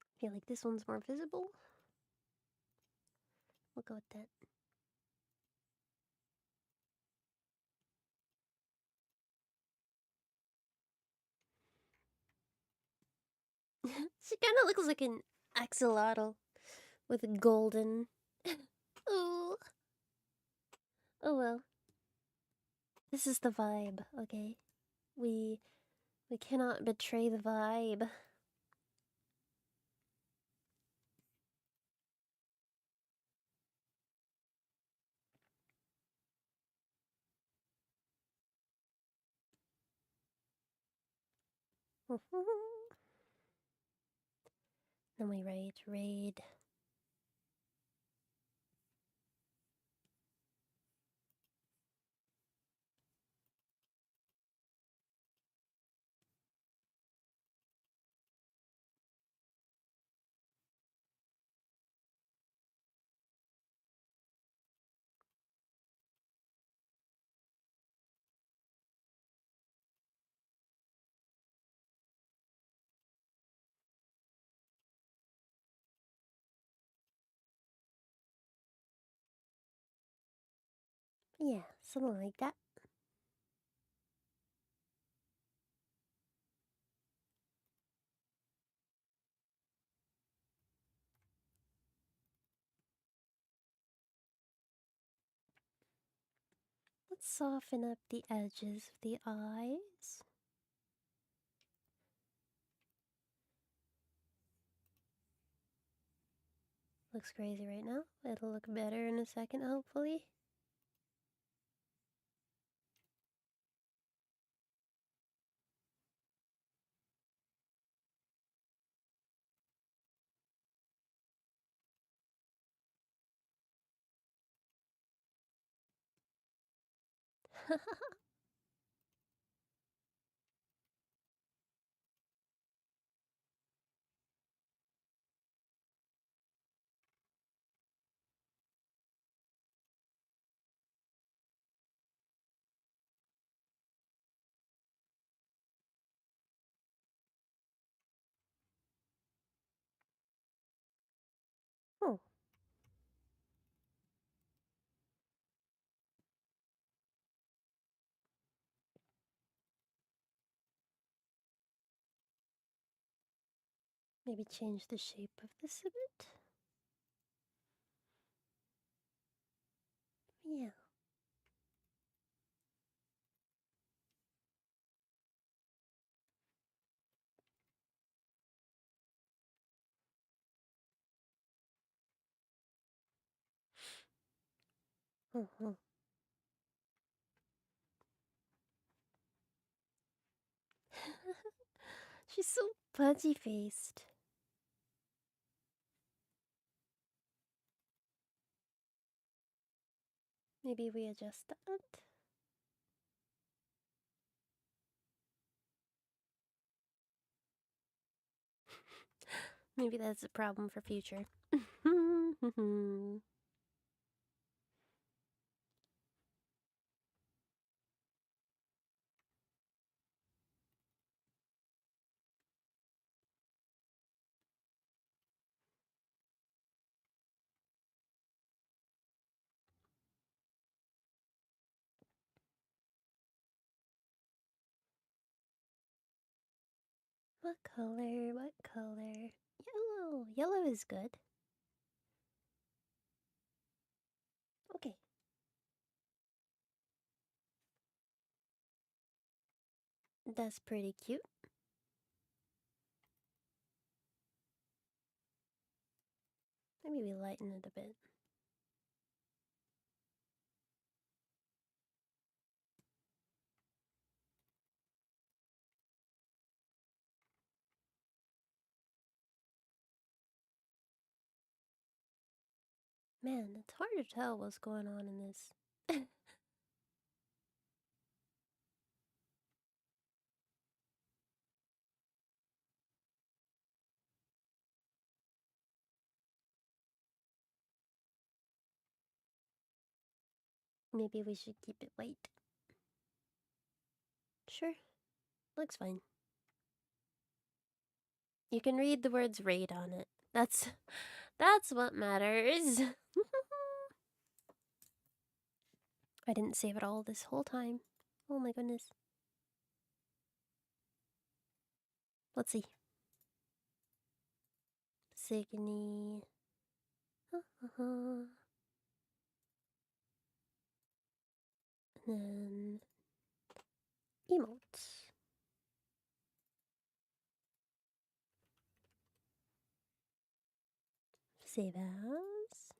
I feel like this one's more visible. We'll go with that. She kind of looks like an axolotl with golden. Oh, oh well. This is the vibe, okay? We we cannot betray the vibe. Then we write raid. Yeah, something like that. Let's soften up the edges of the eyes. Looks crazy right now. It'll look better in a second, hopefully. Oh, maybe change the shape of this a bit. Yeah. Oh. She's so pudgy faced. Maybe we adjust that. Maybe that's a problem for future. What color? What color? Yellow. Yellow is good. Okay. That's pretty cute. Maybe we lighten it a bit. Man, it's hard to tell what's going on in this. Maybe we should keep it white. Sure, looks fine. You can read the words raid on it. That's what matters. I didn't save it all this whole time. Oh my goodness. Let's see. Signy. And then emotes. Save as.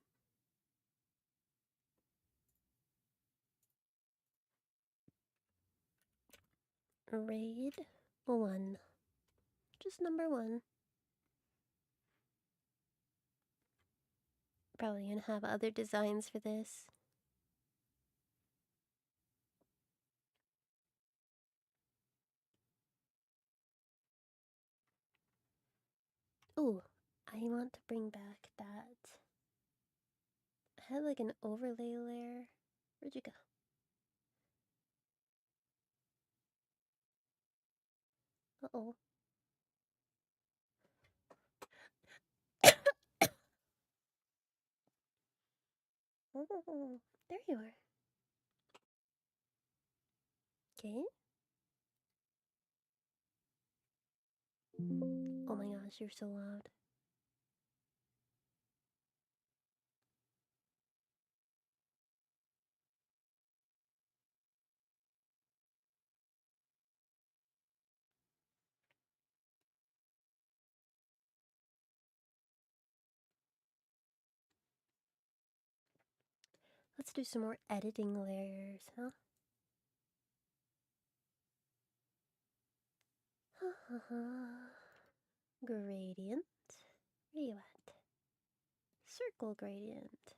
Raid 1. Just number 1. Probably gonna have other designs for this. Ooh, I want to bring back that. I had like an overlay layer. Where'd you go? Uh-oh. Oh, there you are. Okay. Oh my gosh, you're so loud. Let's do some more editing layers, huh? Gradient. Where you at? Circle gradient.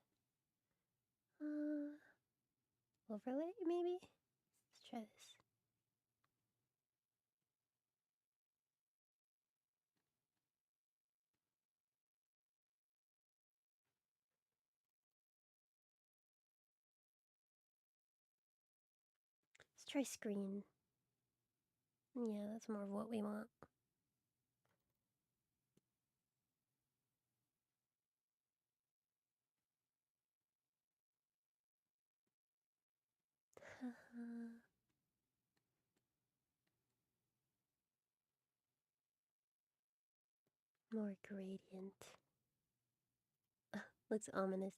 Overlay, maybe? Let's try this. Let's try screen. Yeah, that's more of what we want. More gradient. Looks ominous.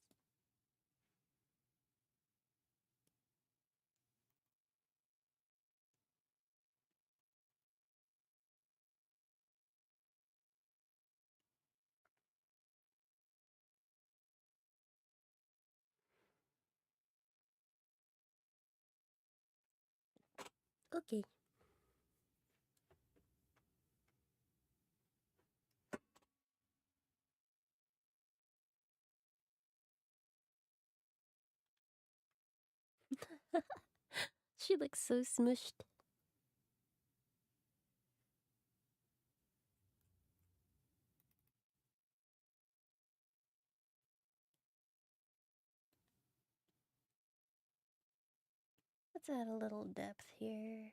Okay. She looks so smushed. Let's add a little depth here.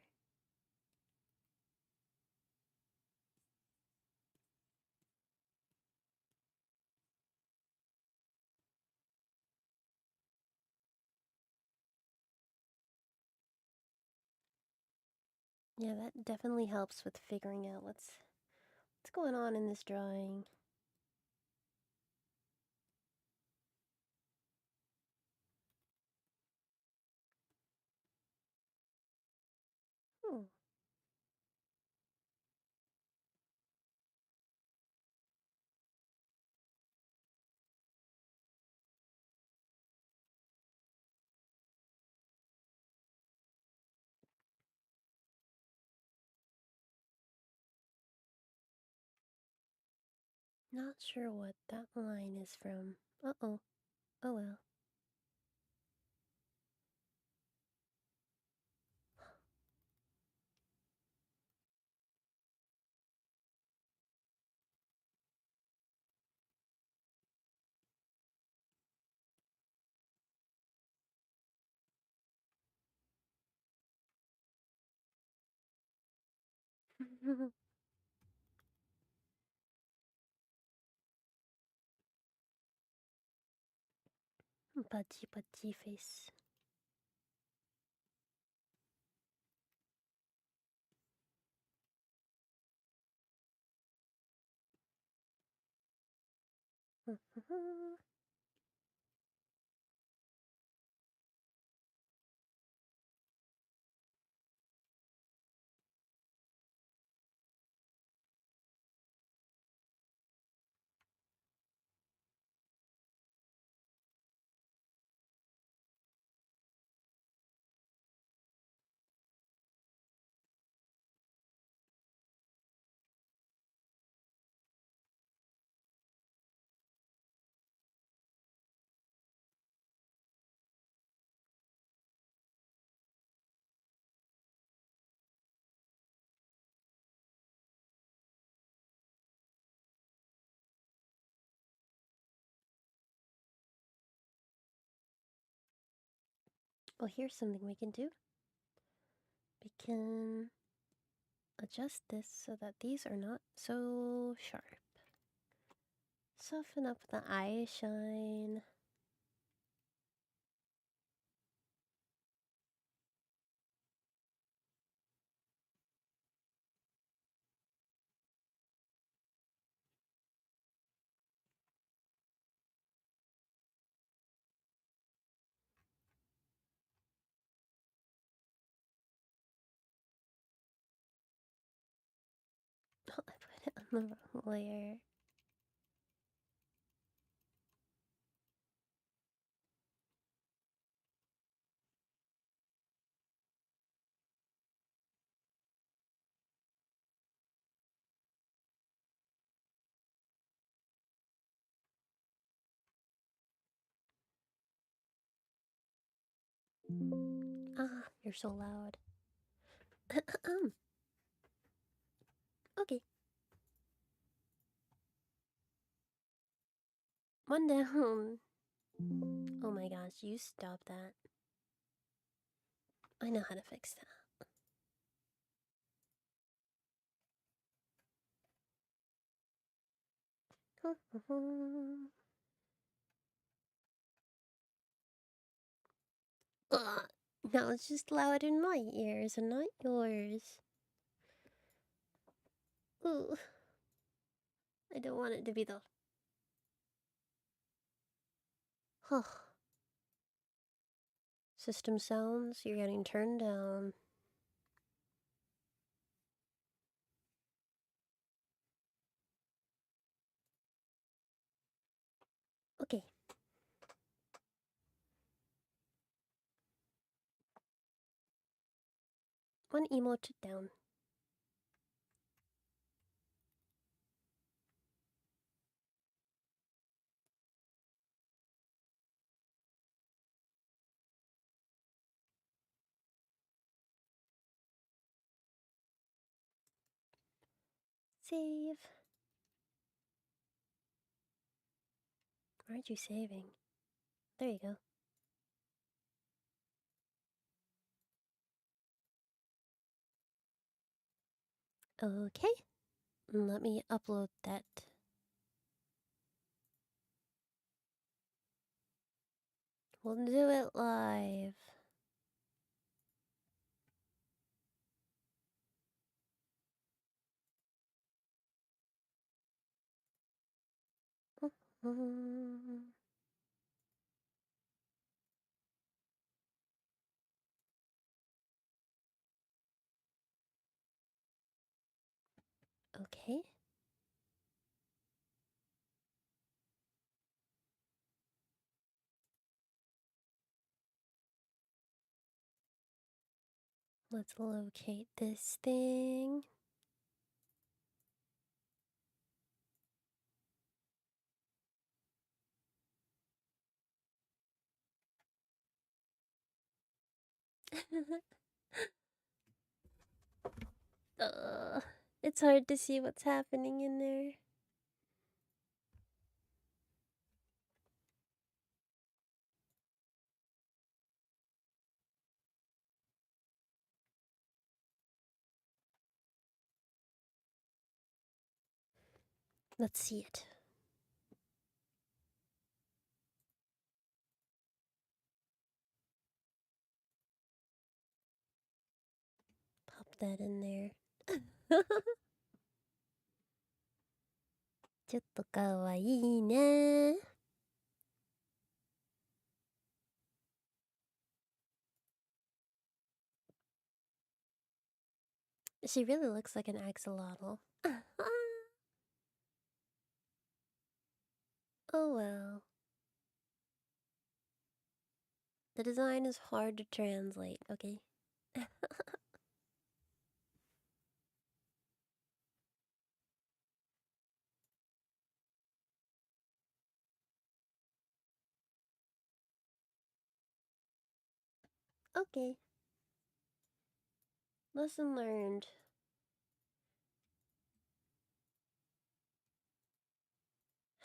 Yeah, that definitely helps with figuring out what's going on in this drawing. Hmm. Not sure what that line is from. Uh-oh. Oh well. Pudgy pudgy face. Well, here's something we can do. We can adjust this so that these are not so sharp. Soften up the eye shine. Oh, I put it on the wrong layer. Ah, you're so loud. Okay. One down. Oh my gosh, you stop that. I know how to fix that. Ugh. Now it's just loud in my ears and not yours. Ooh. I don't want it to be the. Huh. System sounds, you're getting turned down. Okay. One emote down. Save. Aren't you saving? There you go. Okay. Let me upload that. We'll do it live. Okay. Let's locate this thing. uh, it's hard to see what's happening in there. Let's see it. Pop that in there. ちょっとかわいいね. She really looks like an axolotl. Oh well. The design is hard to translate, okay? Okay. Lesson learned.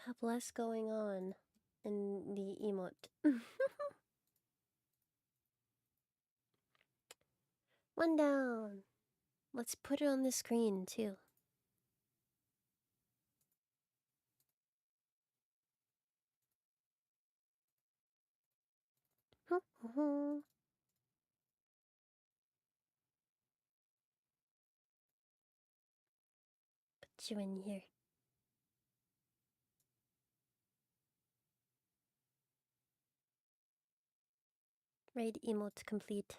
Have less going on in the emote. One down. Let's put it on the screen too. Put you in here. Raid emote complete.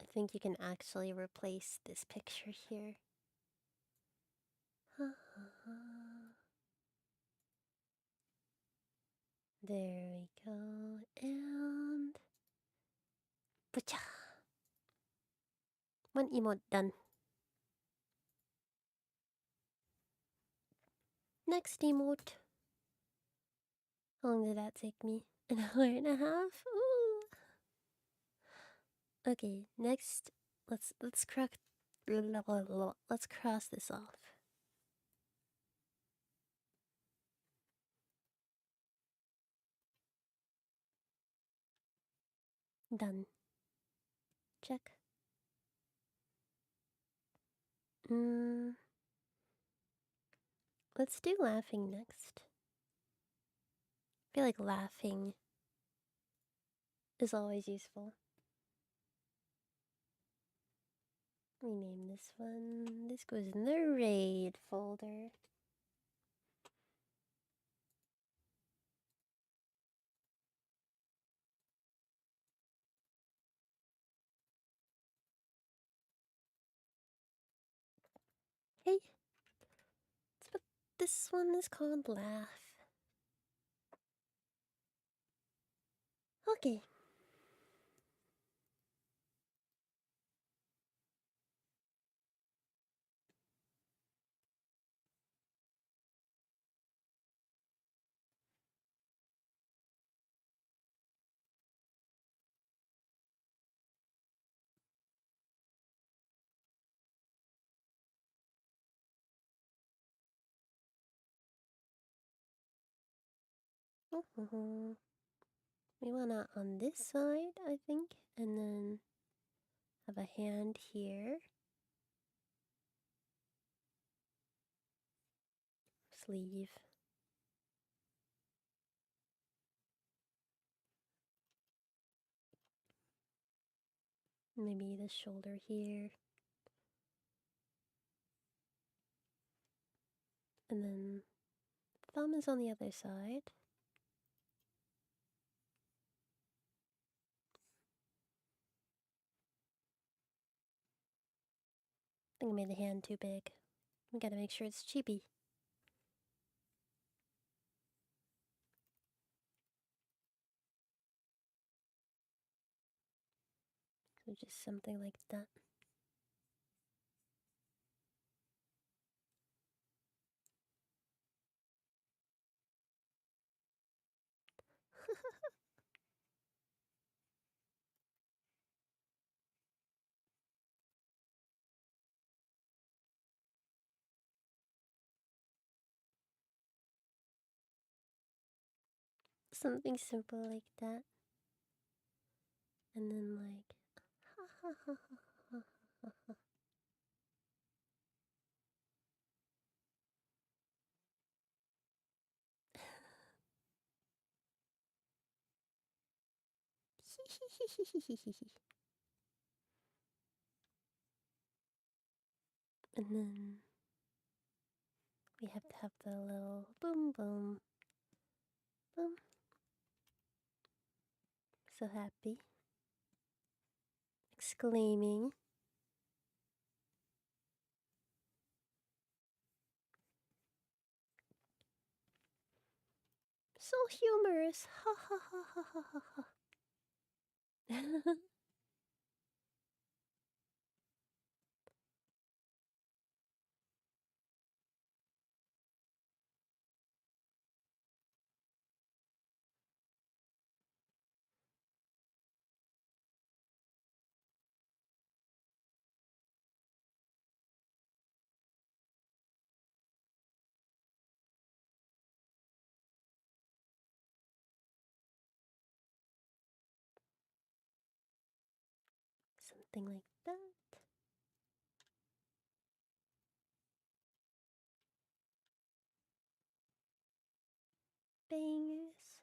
I think you can actually replace this picture here. There we go. And... Pucha! One emote done. Next emote. How long did that take me? An hour and a half? Ooh. Okay, next let's crack let's cross this off. Done. Check. Let's do laughing next. I feel like laughing is always useful. Rename this one. This goes in the raid folder. Hey, let's put this one is called laugh. Okay. We want it on this side, I think, and then have a hand here. Sleeve. Maybe the shoulder here. And then thumb is on the other side. I think I made the hand too big. We gotta make sure it's cheapy. So just something like that. Something simple like that. And then, like, and then we have to have the little boom boom boom. So happy. Exclaiming. So humorous. Ha ha ha ha ha ha ha. Something like that. Bangers.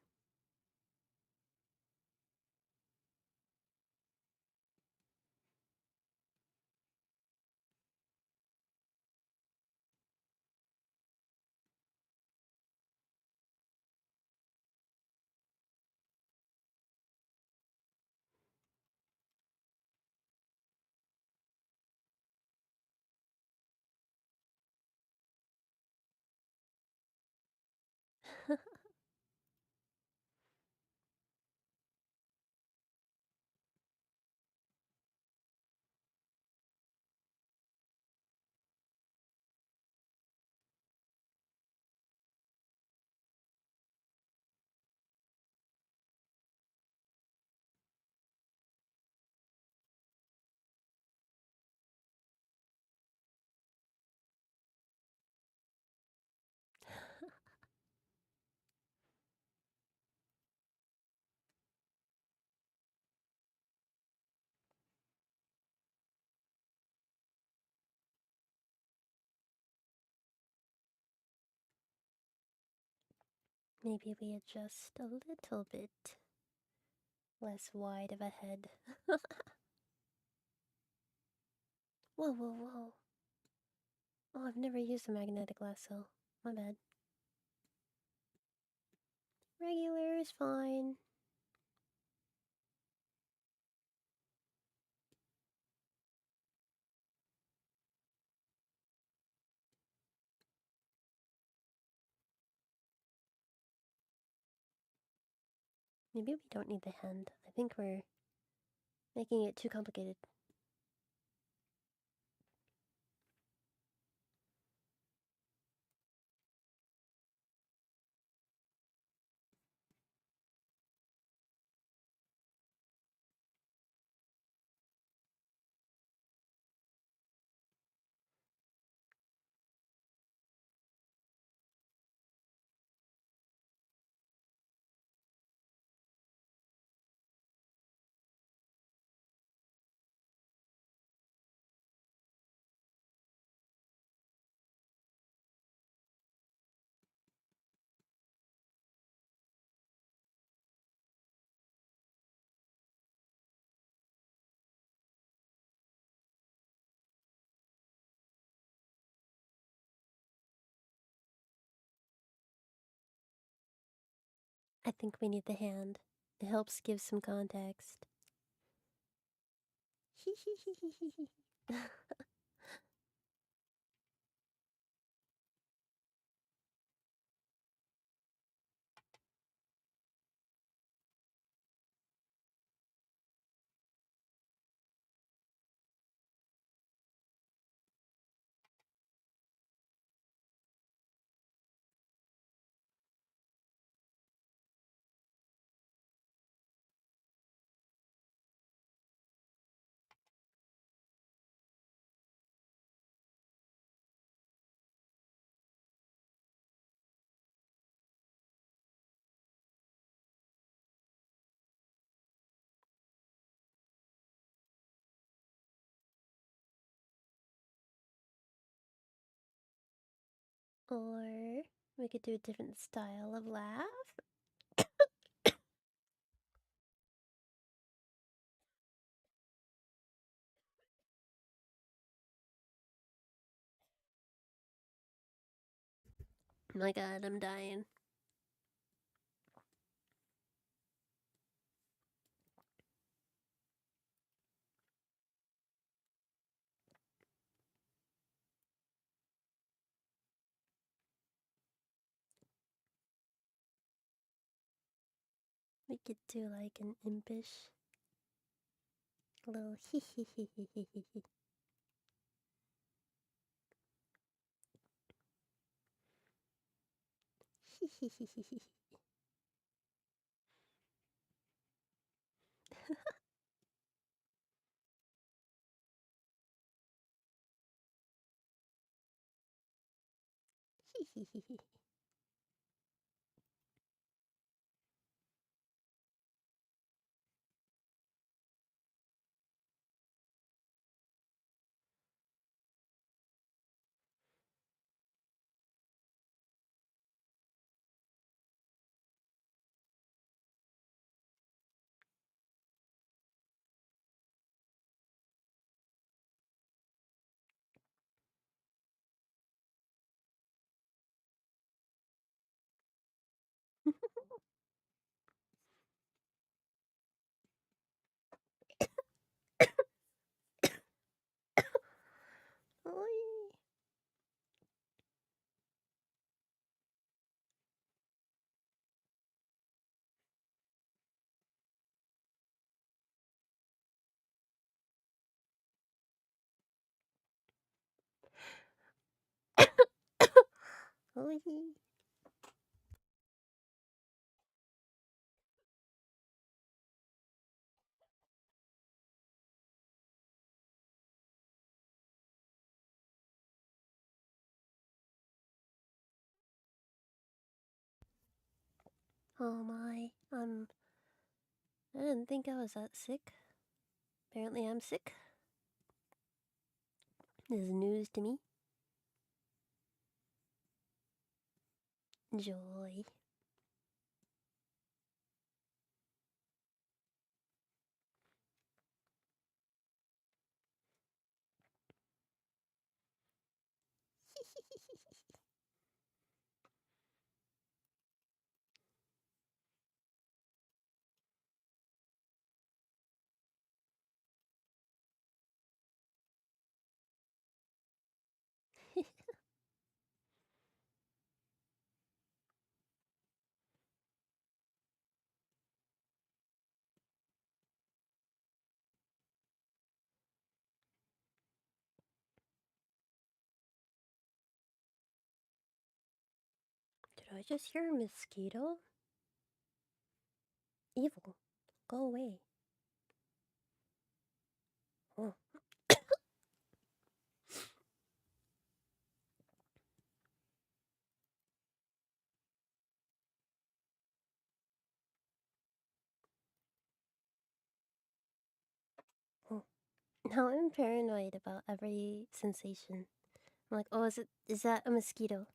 Maybe we adjust a little bit less wide of a head. Whoa, whoa, whoa. Oh, I've never used a magnetic lasso. My bad. Regular is fine. Maybe we don't need the hand. I think we're making it too complicated. I think we need the hand. It helps give some context. Or we could do a different style of laugh. My god, I'm dying. We could do like an impish little hee hee hee hee hee hee hee. Hee hee hee hee hee. Hee hee hee hee. Oi. Oi. Oh my, I didn't think I was that sick. Apparently I'm sick. This is news to me. Joy. Did I just hear a mosquito? Evil. Go away. Oh. Oh. Now I'm paranoid about every sensation. I'm like, oh, is that a mosquito?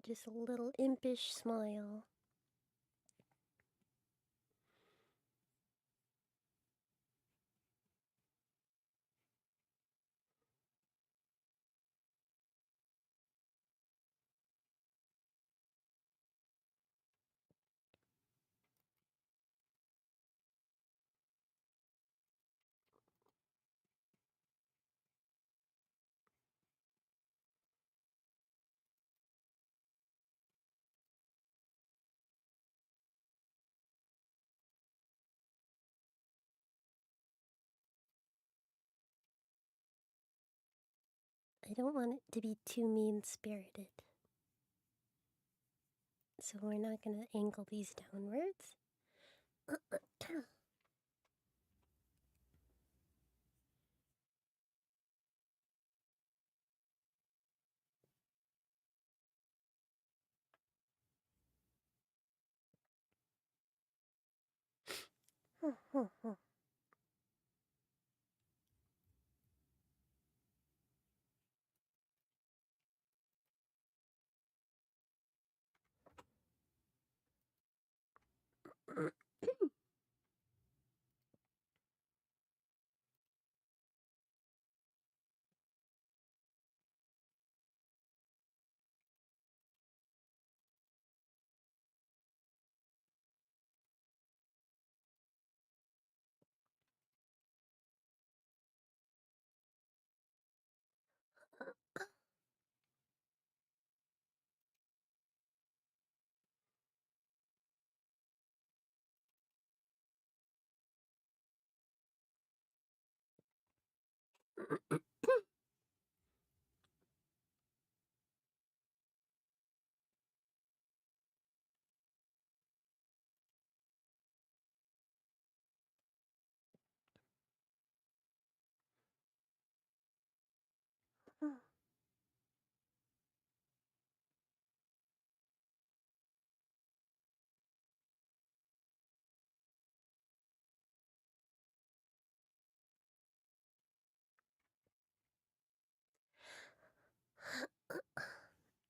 Just a little impish smile. I don't want it to be too mean spirited. So we're not gonna angle these downwards.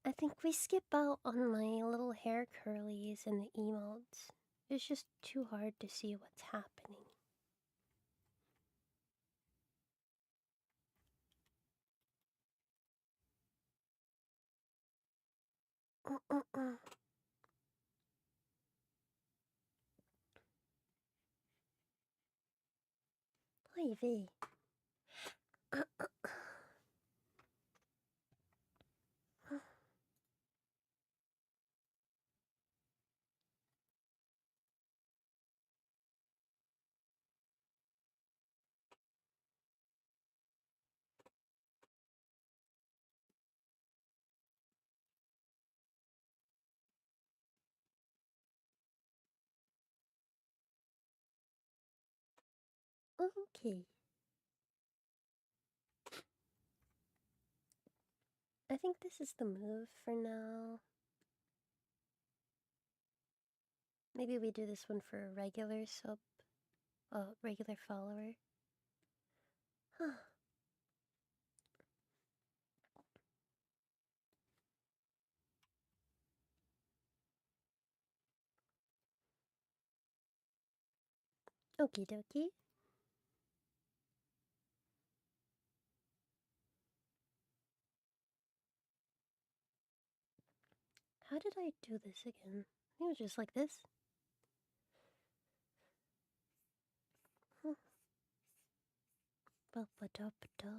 I think we skip out on my little hair curlies and the emotes. It's just too hard to see what's happening. Oy vey. Okay. I think this is the move for now. Maybe we do this one for a regular sub, regular follower. Okie dokie. How did I do this again? I think it was just like this. Ba ba da ba da.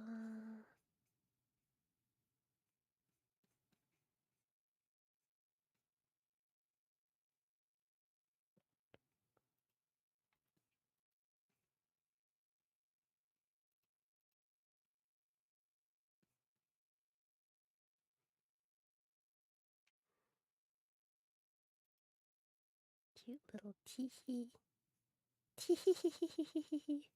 Cute little teehee. Teehee.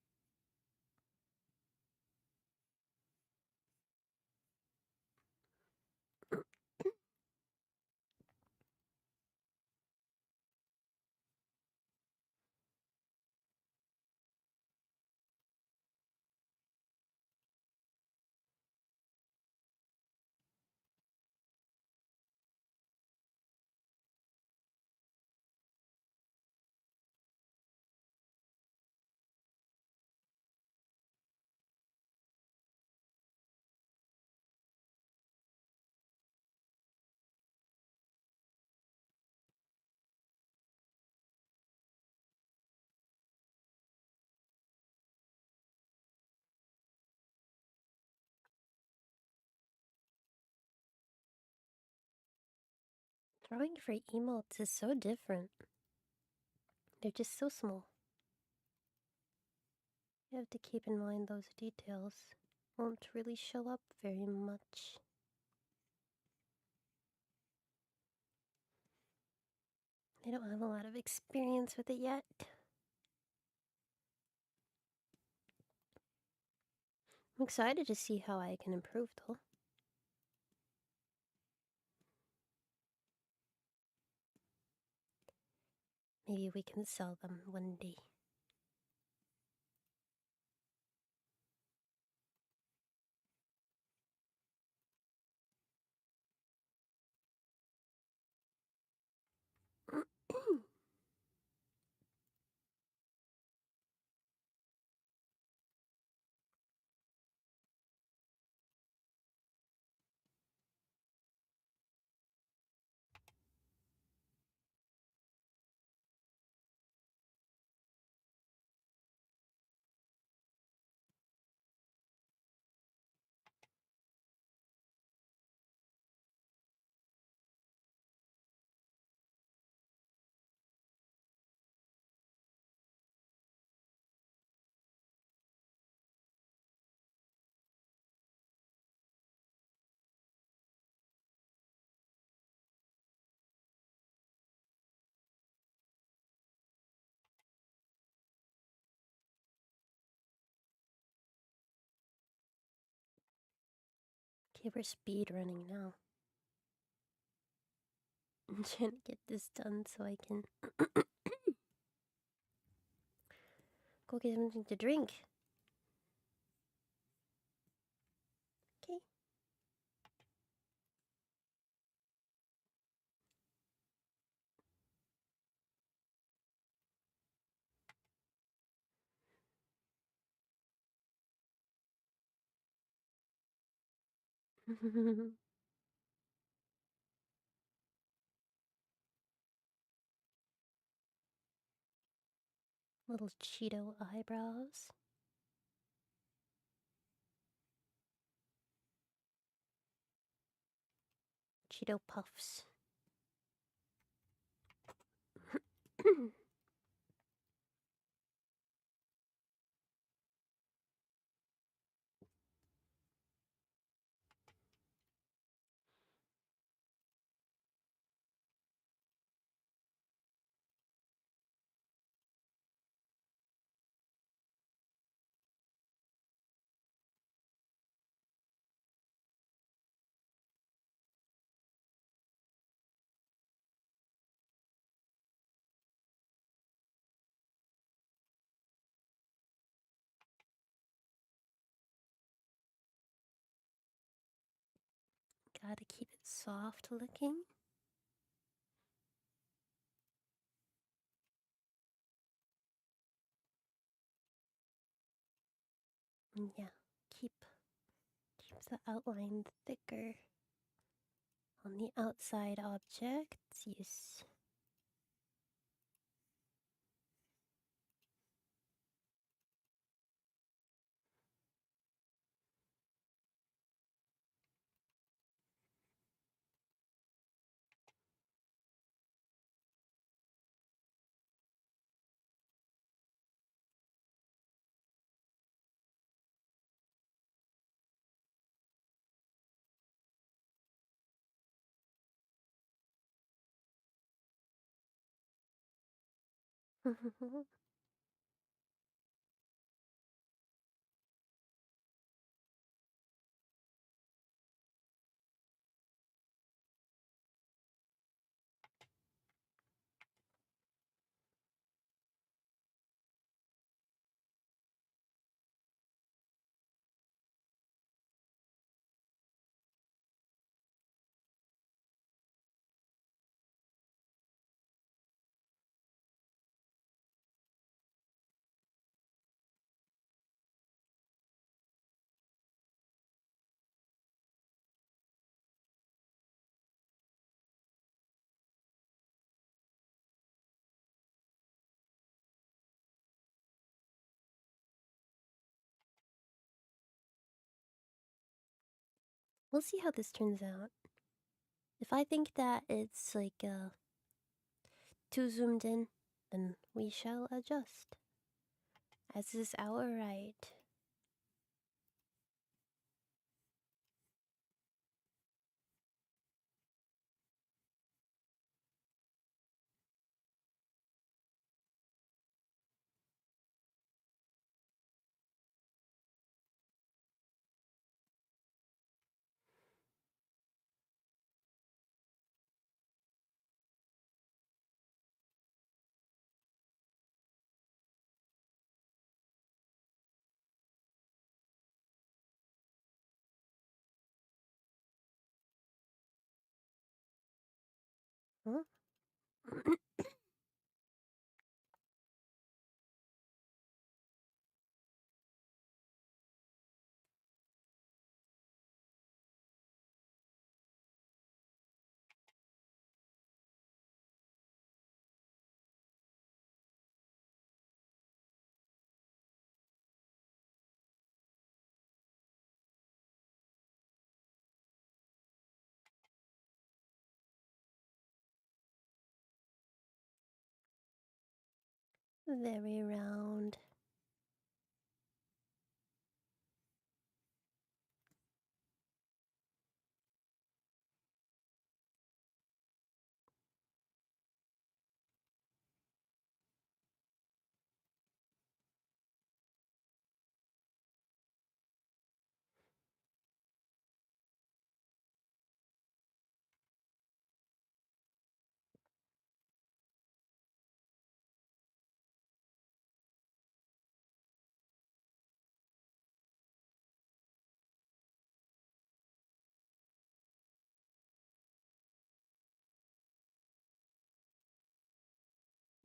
Drawing for emotes is so different. They're just so small. You have to keep in mind those details won't really show up very much. I don't have a lot of experience with it yet. I'm excited to see how I can improve though. Maybe we can sell them one day. Okay, we're speed running now. I'm trying to get this done so I can go get something to drink. Okay. Little Cheeto eyebrows. Cheeto puffs. Gotta keep it soft looking. Yeah, keep the outline thicker on the outside objects. Yes. We'll see how this turns out. If I think that it's like too zoomed in, then we shall adjust, as is our right. Huh? Very round.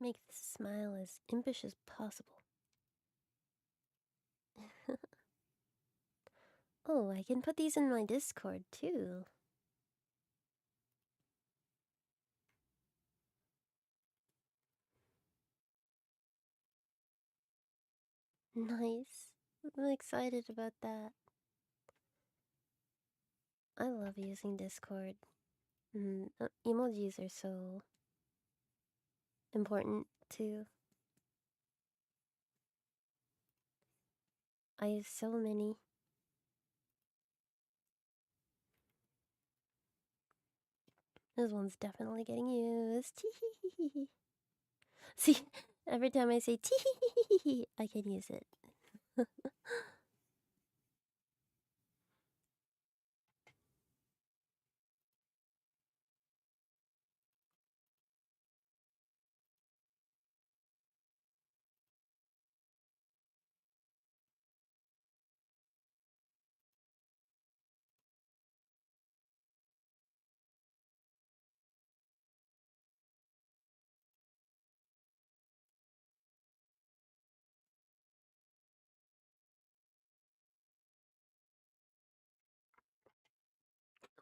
Make this smile as impish as possible. Oh, I can put these in my Discord too. Nice. I'm excited about that. I love using Discord. Emojis are so important too. I use so many. This one's definitely getting used. See, every time I say tee, I can use it.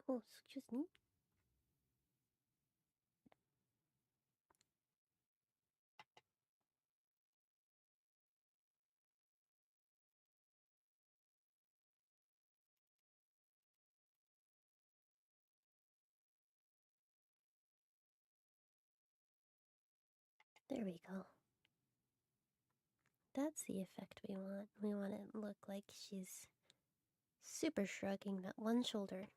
Oh, excuse me. There we go. That's the effect we want. We want it to look like she's super shrugging that one shoulder.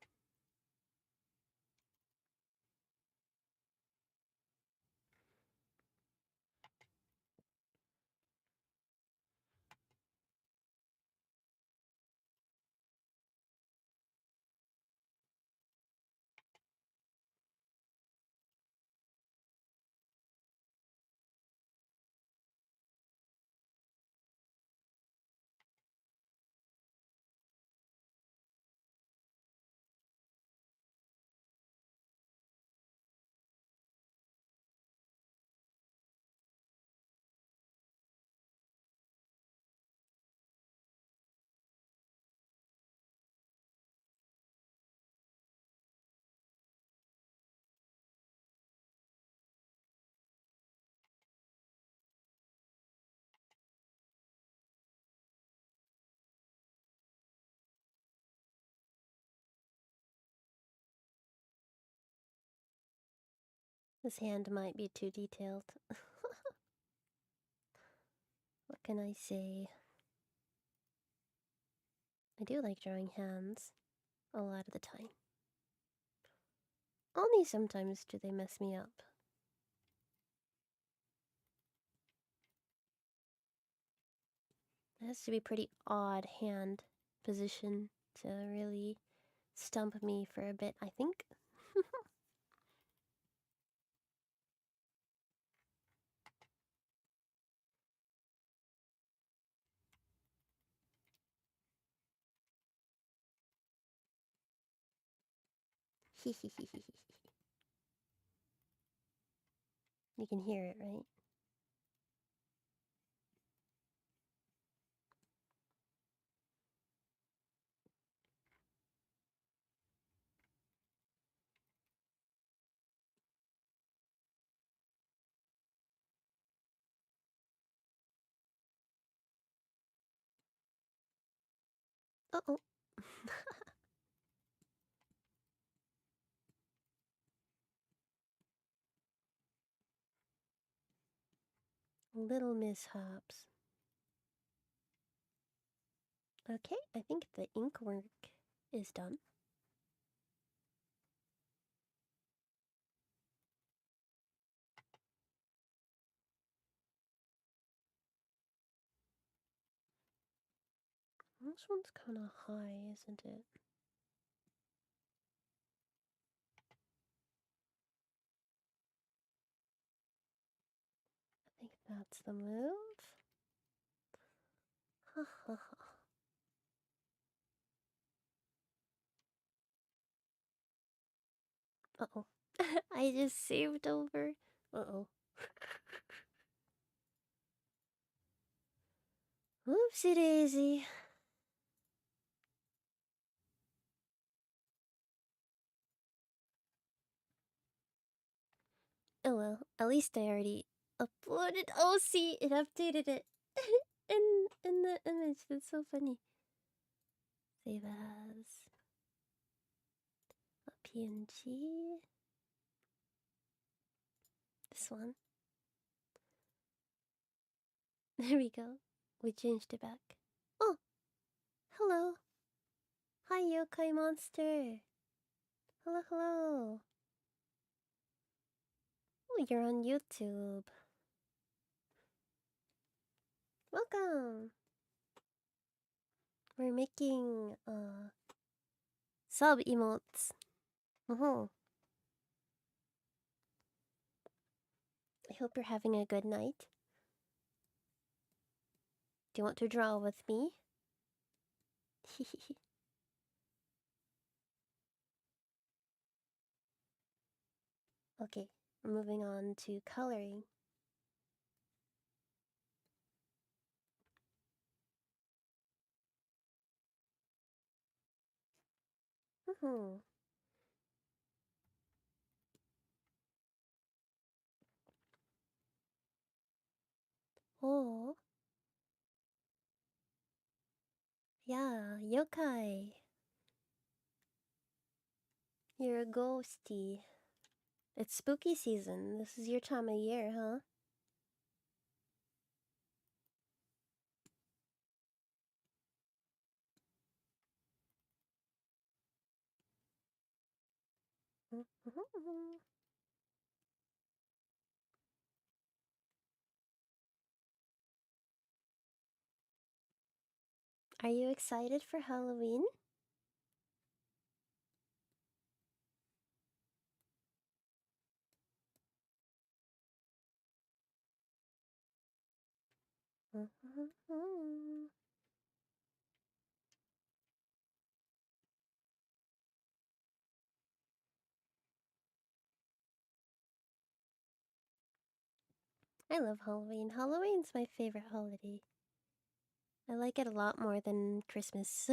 This hand might be too detailed. What can I say? I do like drawing hands a lot of the time. Only sometimes do they mess me up. It has to be pretty odd hand position to really stump me for a bit, I think. You can hear it, right? Uh-oh. Little mishaps. Okay, I think the ink work is done. This one's kind of high, isn't it? I think that's the move. Ha ha ha. Uh-oh. I just saved over. Uh-oh. Oopsie daisy. Oh well, at least I already uploaded. Oh, see, it updated it in the image. That's so funny. Save as a PNG. This one. There we go. We changed it back. Oh, hello. Hi, yokai monster. Hello, hello. Oh, you're on YouTube. Welcome. We're making sub emotes. Oh, I hope you're having a good night. Do you want to draw with me? Okay, we're moving on to coloring. Hmm. Oh, yeah, yokai. You're a ghosty. It's spooky season. This is your time of year, huh? Are you excited for Halloween? I love Halloween. Halloween's my favorite holiday. I like it a lot more than Christmas.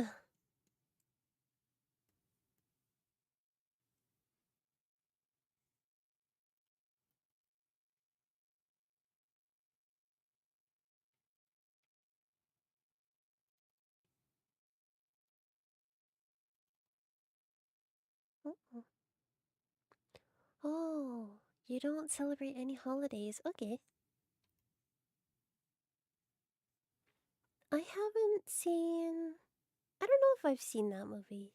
Oh, You don't celebrate any holidays. Okay. I haven't seen. I don't know if I've seen that movie.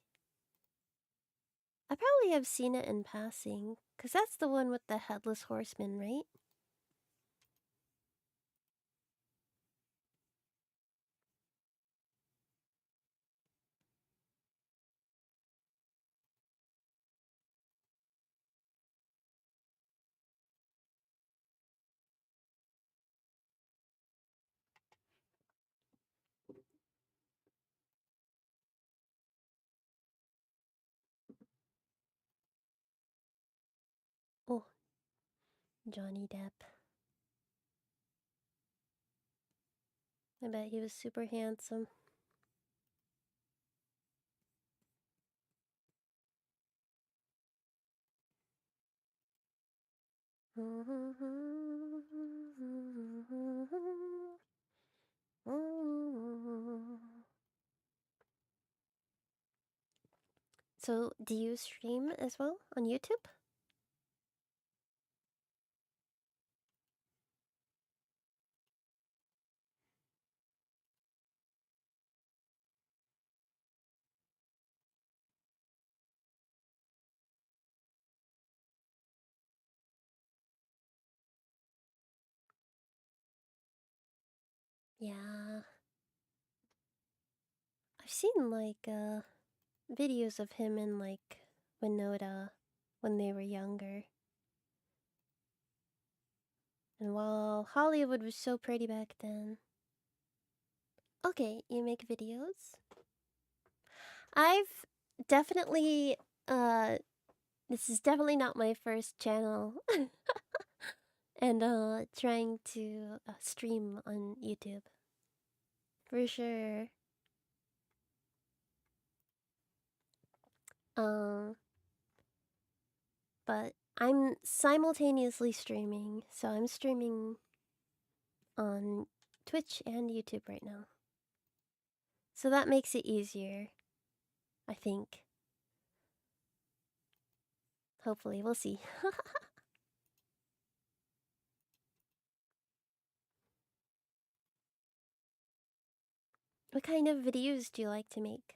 I probably have seen it in passing, because that's the one with the headless horseman, right? Oh, Johnny Depp. I bet he was super handsome. So, do you stream as well on YouTube? Yeah. I've seen like videos of him and like Winota when they were younger. And while Hollywood was so pretty back then. Okay, you make videos? I've definitely this is definitely not my first channel. And trying to stream on YouTube. For sure. Um but I'm simultaneously streaming, so I'm streaming on Twitch and YouTube right now. So that makes it easier, I think. Hopefully, we'll see. What kind of videos do you like to make?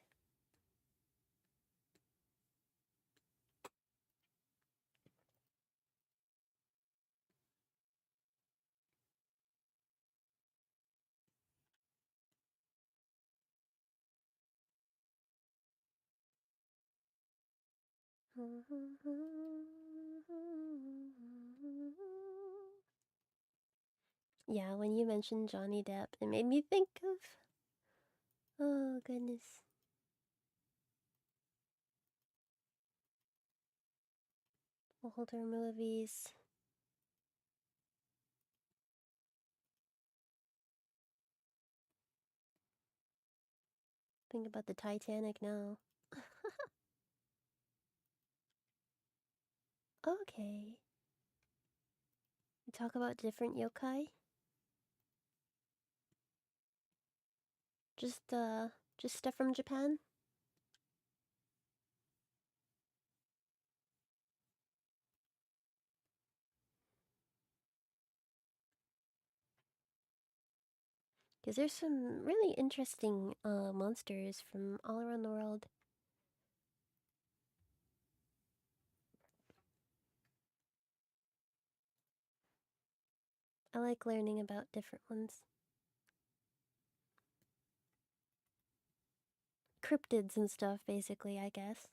Yeah, when you mentioned Johnny Depp, it made me think of. Oh, goodness. Older movies. Think about the Titanic now. Okay. You talk about different yokai? Just, just stuff from Japan? Because there's some really interesting, monsters from all around the world. I like learning about different ones. Cryptids and stuff, basically, I guess.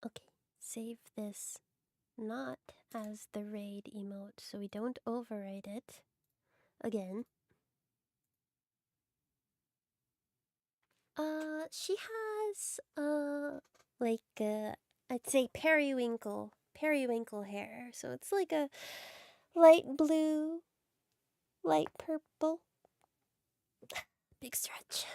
Okay, save this not as the raid emote, so we don't override it again. She has like I'd say periwinkle hair. So it's like a light blue, light purple. Big stretch.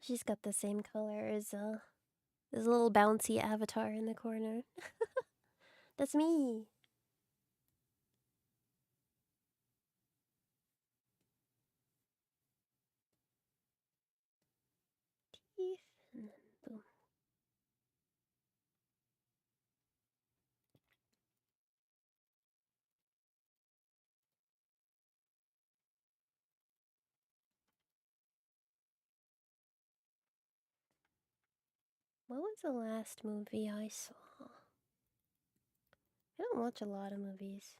She's got the same color as there's a little bouncy avatar in the corner. That's me. Teeth and then boom. What was the last movie I saw? I don't watch a lot of movies.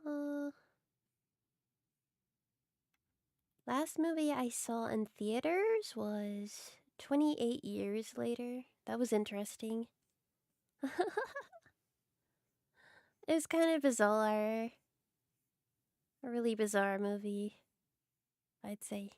Uh, Last movie I saw in theaters was 28 Years Later. That was interesting. It was kind of bizarre. A really bizarre movie, I'd say.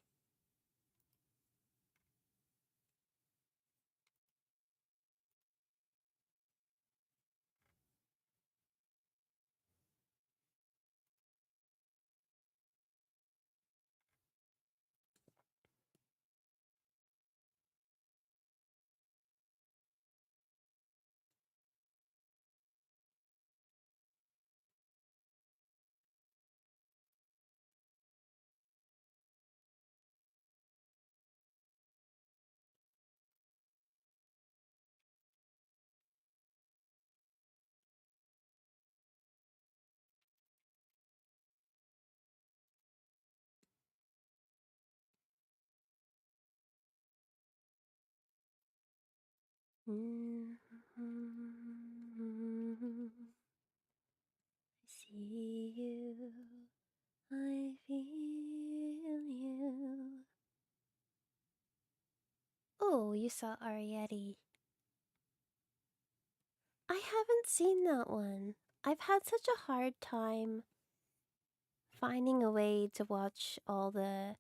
I see you, I feel you. Oh, you saw Arietti. I haven't seen that one. I've had such a hard time finding a way to watch all the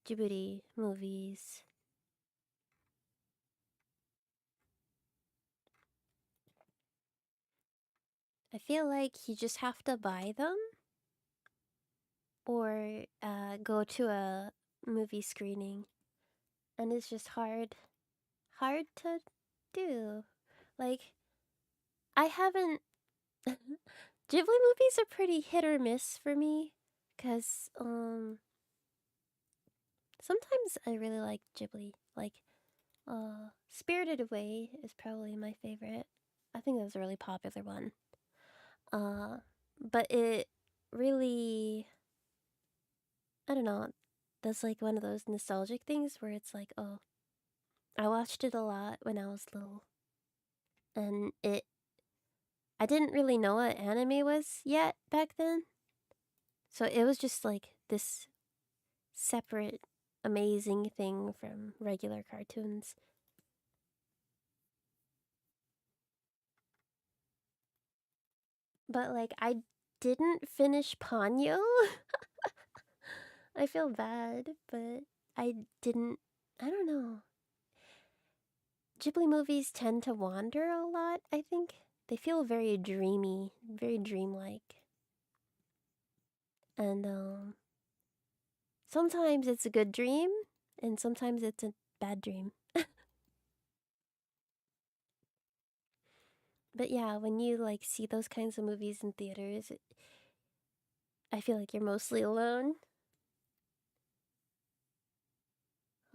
Djibouti movies. I feel like you just have to buy them or go to a movie screening, and it's just hard to do. Like, I haven't. Ghibli movies are pretty hit or miss for me, cause sometimes I really like Ghibli. Like, Spirited Away is probably my favorite. I think that was a really popular one. Uh, but it really, I don't know, that's like one of those nostalgic things where it's like, oh, I watched it a lot when I was little, and I didn't really know what anime was yet back then. So it was just like this separate, amazing thing from regular cartoons. But like, I didn't finish Ponyo. I feel bad, but I didn't. I don't know. Ghibli movies tend to wander a lot, I think. They feel very dreamy, very dreamlike. And sometimes it's a good dream, and sometimes it's a bad dream. But yeah, when you like see those kinds of movies in theaters, I feel like you're mostly alone.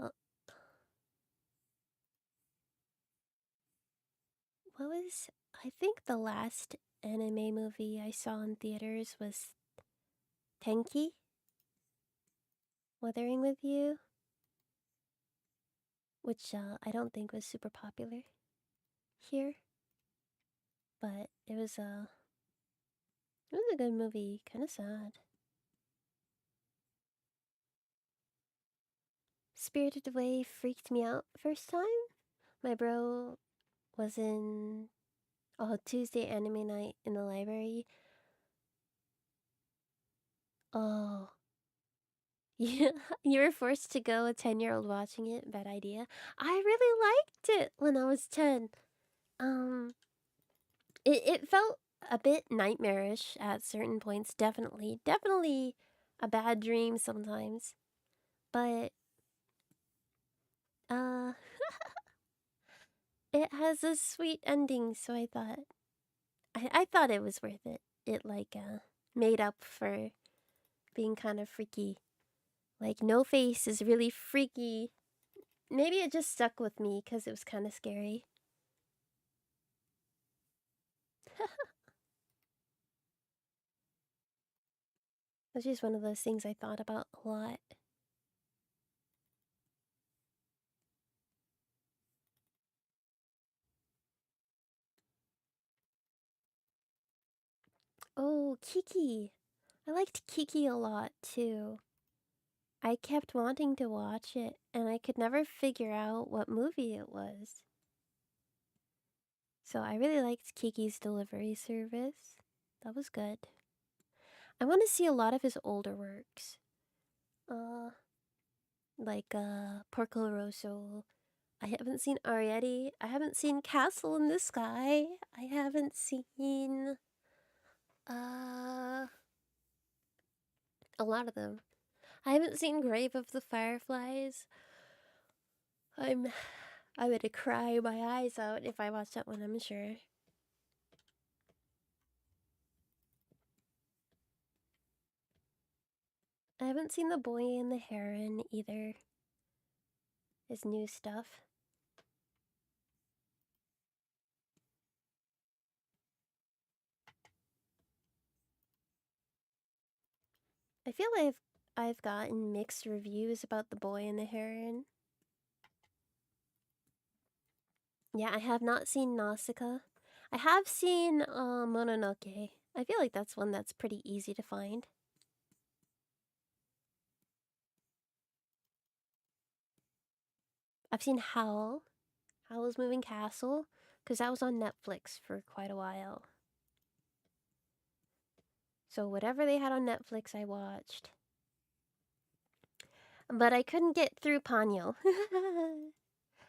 Uh, What was I think the last anime movie I saw in theaters was Tenki, Wuthering with You, which I don't think was super popular here, but it was a good movie, kind of sad. Spirited Away freaked me out first time. My bro was in Tuesday anime night in the library. Oh, yeah, you were forced to go. A 10-year-old watching it, bad idea. I really liked it when I was 10. Um, it felt a bit nightmarish at certain points. Definitely a bad dream sometimes. But uh, it has a sweet ending, so I thought it was worth it. It made up for being kind of freaky. Like No Face is really freaky. Maybe it just stuck with me because it was kind of scary. It's just one of those things I thought about a lot. Oh, Kiki. I liked Kiki a lot too. I kept wanting to watch it, and I could never figure out what movie it was. So I really liked Kiki's delivery service. That was good. I want to see a lot of his older works. Uh, Porco Rosso. I haven't seen Arietti. I haven't seen Castle in the Sky. I haven't seen uh a lot of them. I haven't seen Grave of the Fireflies. I'm I would cry my eyes out if I watched that one, I'm sure. I haven't seen The Boy and the Heron either. His new stuff. I feel like I've gotten mixed reviews about The Boy and the Heron. Yeah, I have not seen Nausicaa. I have seen Mononoke. I feel like that's one that's pretty easy to find. I've seen Howl. Howl's Moving Castle. Because that was on Netflix for quite a while. So whatever they had on Netflix, I watched. But I couldn't get through Ponyo.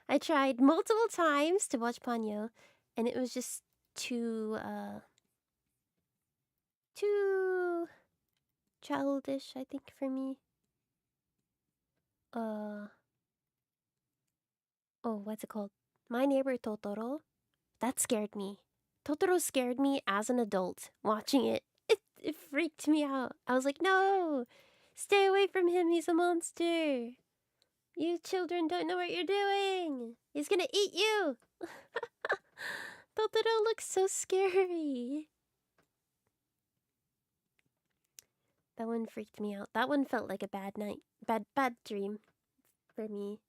I tried multiple times to watch Ponyo, and it was just too childish, I think, for me. Uh, what's it called? My Neighbor Totoro. That scared me. Totoro scared me as an adult watching it. It freaked me out. I was like, no, stay away from him. He's a monster. You children don't know what you're doing. He's gonna eat you. Totoro looks so scary. That one freaked me out. That one felt like a bad night. Bad dream for me.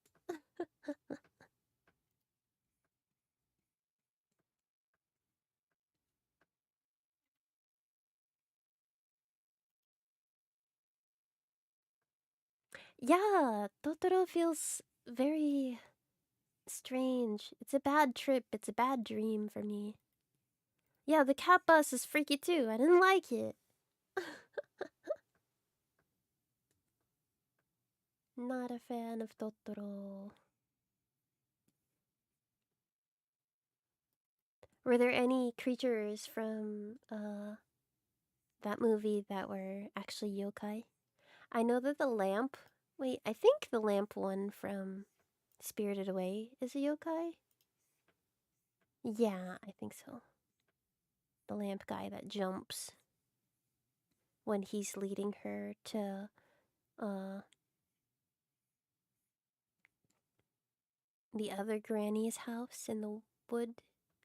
Yeah, Totoro feels very strange. It's a bad trip. It's a bad dream for me. Yeah, the cat bus is freaky too. I didn't like it. Not a fan of Totoro. Were there any creatures from that movie that were actually yokai? I know that the lamp. Wait, I think the lamp one from Spirited Away is a yokai. Yeah, I think so. The lamp guy that jumps when he's leading her to uh the other granny's house in the wood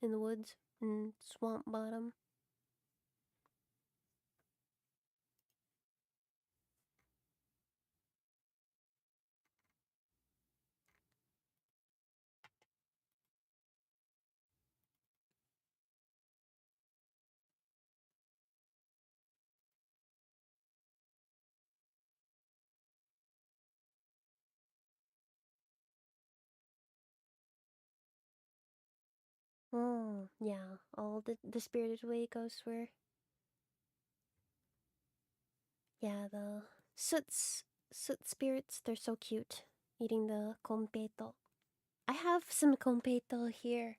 in the woods in Swamp Bottom. Yeah, all the spirited way goes where. Yeah, the soot soot spirits. They're so cute. Eating the competo. I have some competo here.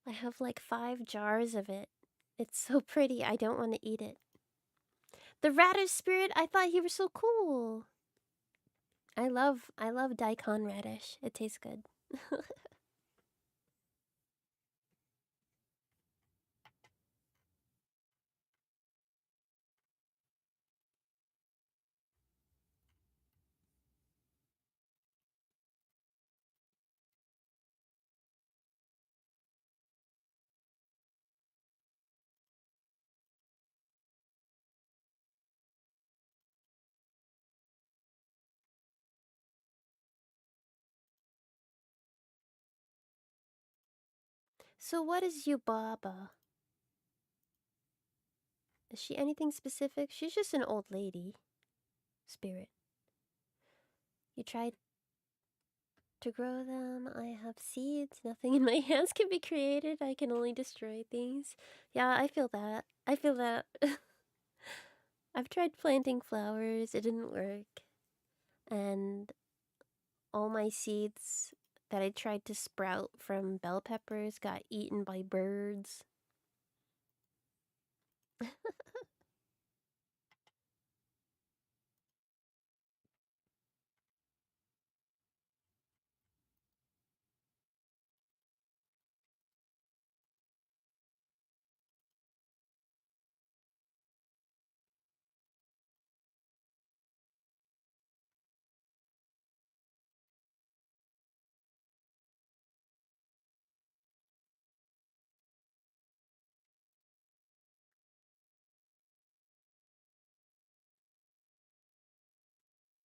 I have like 5 jars of it. It's so pretty. I don't want to eat it. The radish spirit. I thought he was so cool. I love daikon radish. It tastes good. So what is Yubaba? Is she anything specific? She's just an old lady. Spirit. You tried to grow them. I have seeds. Nothing in my hands can be created. I can only destroy things. Yeah, I feel that. I feel that. I've tried planting flowers. It didn't work. And all my seeds that I tried to sprout from bell peppers got eaten by birds.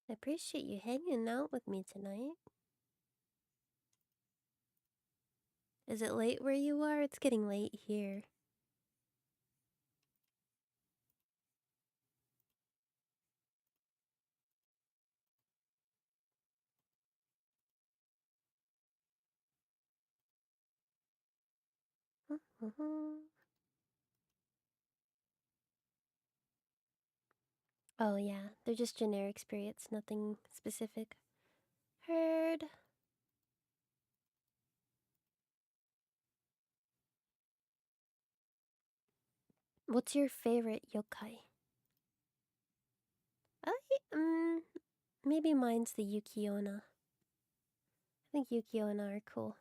I appreciate you hanging out with me tonight. Is it late where you are? It's getting late here. Oh, yeah, they're just generic spirits, nothing specific. Heard. What's your favorite yokai? Maybe mine's the Yukiona. I think Yukiona are cool.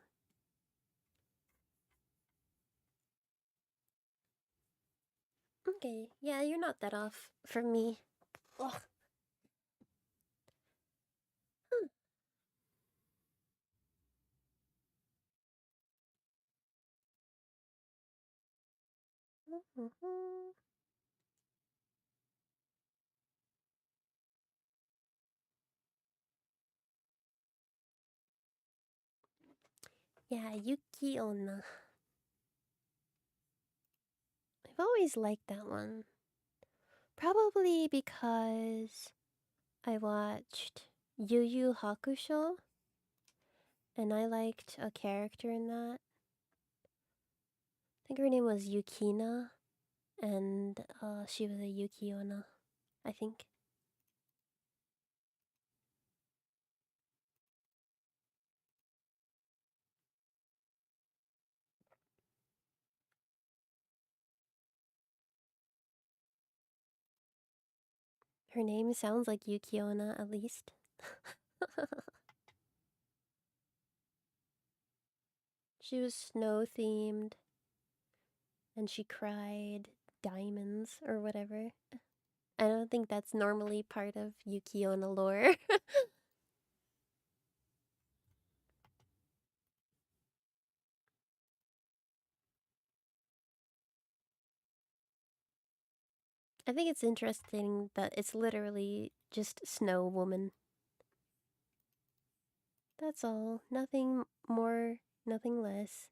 Okay, yeah, you're not that off from me. Ugh. Yeah, Yukiona. I've always liked that one. Probably because I watched Yu Yu Hakusho and I liked a character in that. I think her name was Yukina and she was a Yukiona, I think. Her name sounds like Yukiona at least. She was snow themed and she cried diamonds or whatever. I don't think that's normally part of Yukiona lore. I think it's interesting that it's literally just Snow Woman. That's all. Nothing more, nothing less.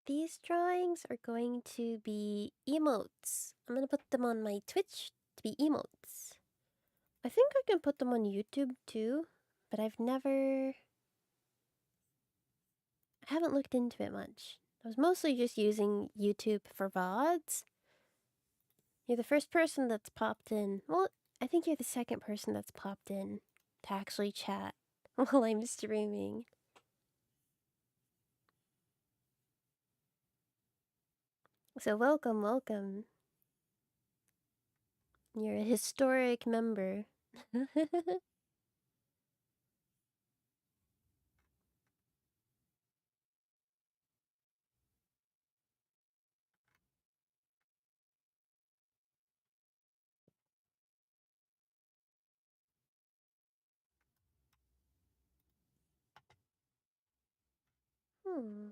these drawings are going to be emotes. I'm gonna put them on my Twitch to be emotes. I think I can put them on YouTube too, but I haven't looked into it much. I was mostly just using YouTube for VODs. You're the first person that's popped in. Well, I think you're the second person that's popped in to actually chat while I'm streaming. So welcome, welcome. You're a historic member. Hmm.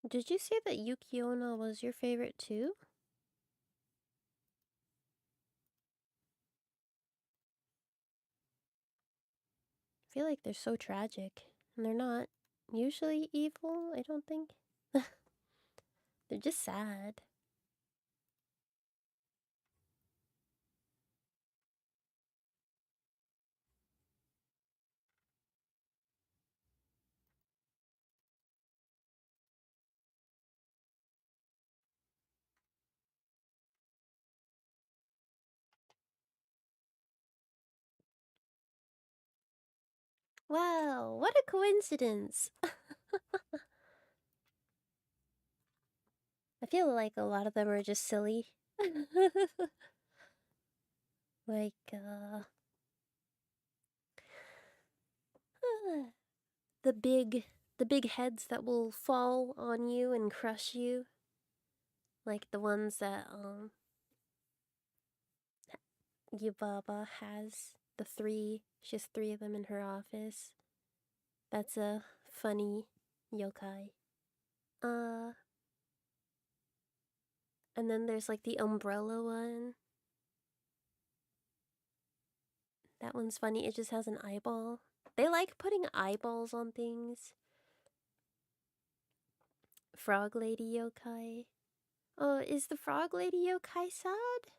Did you say that Yukiona was your favorite too? I feel like they're so tragic. And they're not usually evil, I don't think. They're just sad. Wow, what a coincidence! I feel like a lot of them are just silly. like, the big heads that will fall on you and crush you. Like the ones that, Yubaba has. The three. She has three of them in her office. That's a funny yokai. Uh, and then there's like the umbrella one. That one's funny. It just has an eyeball. They like putting eyeballs on things. Frog Lady yokai. Oh, is the Frog Lady yokai sad?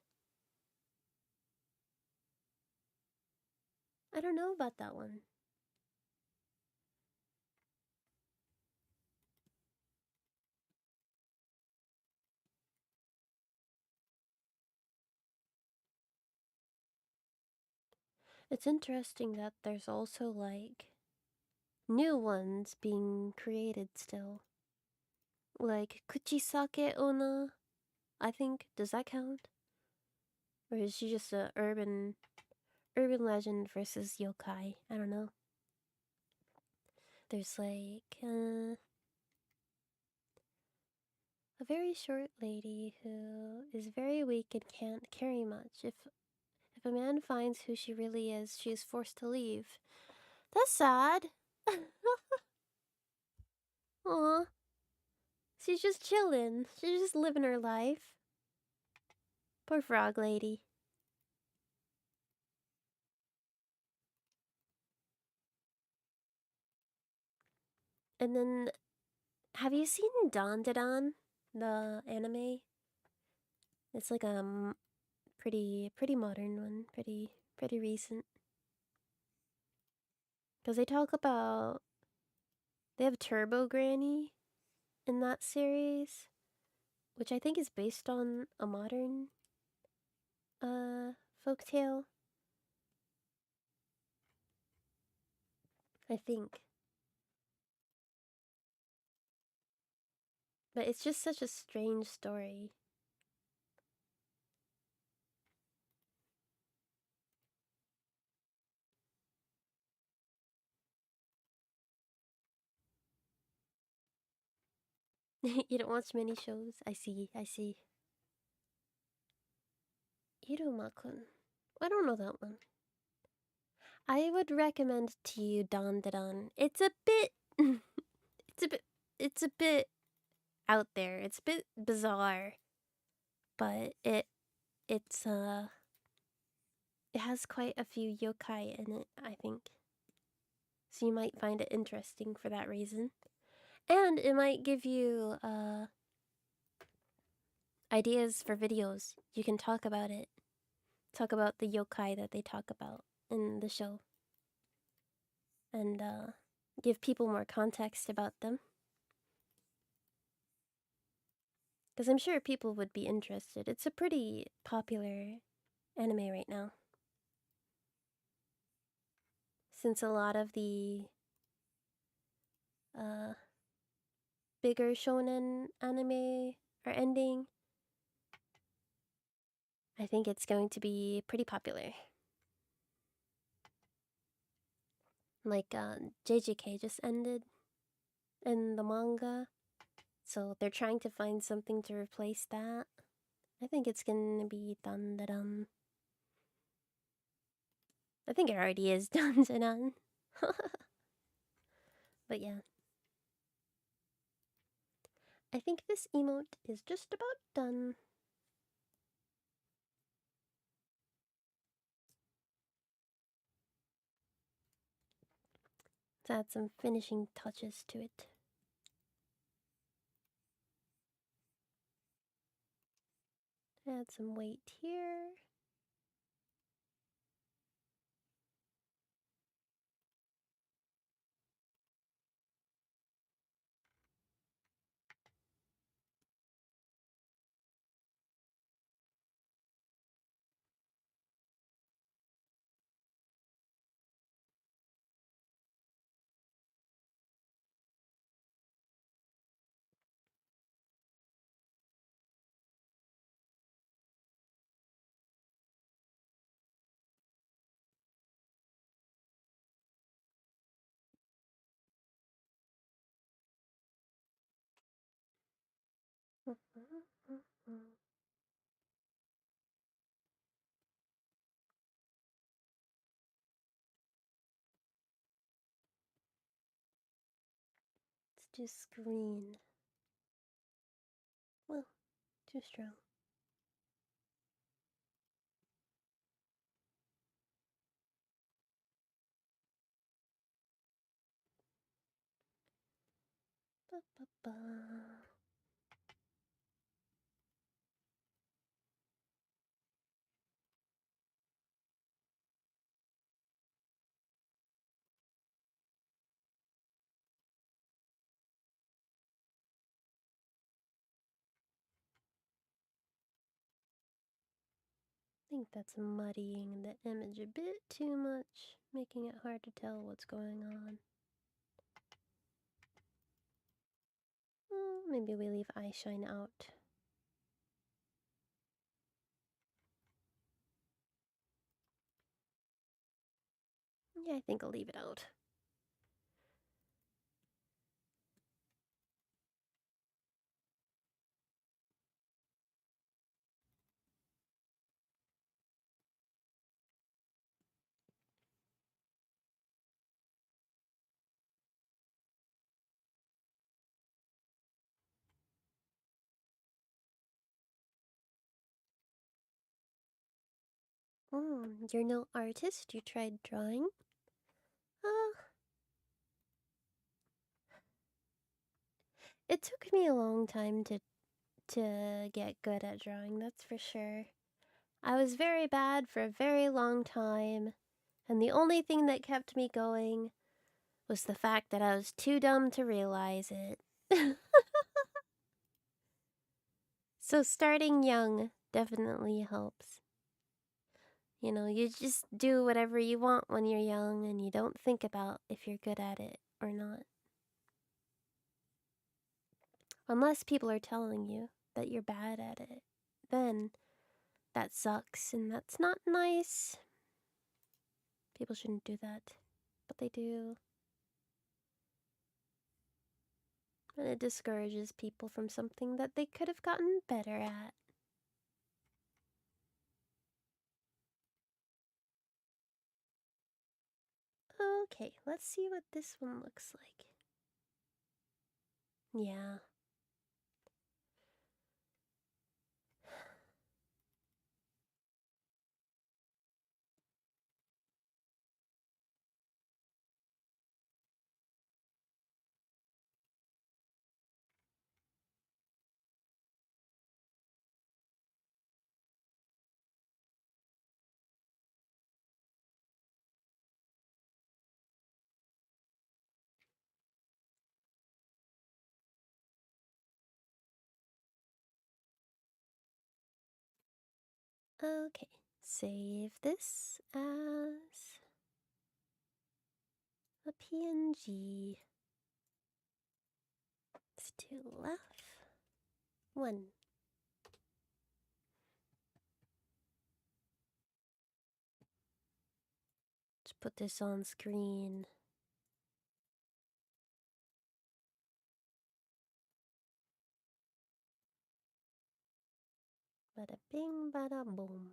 I don't know about that one. It's interesting that there's also like new ones being created still. Like Kuchisake Ona, I think. Does that count? Or is she just a urban legend versus yokai? I don't know. There's like a very short lady who is very weak and can't carry much. If a man finds who she really is, she is forced to leave. That's sad. Aw. She's just chilling. She's just living her life. Poor frog lady. And then, have you seen Dandadan, the anime? It's like a pretty modern one, pretty recent. Because they talk about they have Turbo Granny in that series, which I think is based on a modern folktale. I think, but it's just such a strange story. You don't watch many shows? I see, I see. Irumakun. I don't know that one. I would recommend to you Dan Dan. It's a bit it's a bit it's a bit out there. It's a bit bizarre. But it has quite a few yokai in it, I think. So you might find it interesting for that reason. And it might give you ideas for videos. You can talk about it. Talk about the yokai that they talk about in the show. And give people more context about them. Because I'm sure people would be interested. It's a pretty popular anime right now. Since a lot of the uh, bigger shonen anime are ending, I think it's going to be pretty popular. Like JJK just ended in the manga, so they're trying to find something to replace that. I think it's gonna be dun da dun. I think it already is dun da dun. But yeah. I think this emote is just about done. Let's add some finishing touches to it. Add some weight here. Let's do screen. Well, too strong. Ba, ba, ba. I think that's muddying the image a bit too much, making it hard to tell what's going on. Maybe we leave eye shine out. Yeah, I think I'll leave it out. You're no artist? You tried drawing? Uh, it took me a long time to get good at drawing, that's for sure. I was very bad for a very long time, and the only thing that kept me going was the fact that I was too dumb to realize it. So starting young definitely helps. You know, you just do whatever you want when you're young and you don't think about if you're good at it or not. Unless people are telling you that you're bad at it, then that sucks and that's not nice. People shouldn't do that, but they do. And it discourages people from something that they could have gotten better at. Okay, let's see what this one looks like. Yeah. Okay, save this as a PNG. Still left. One. Let's put this on screen. Bada bing, bada boom.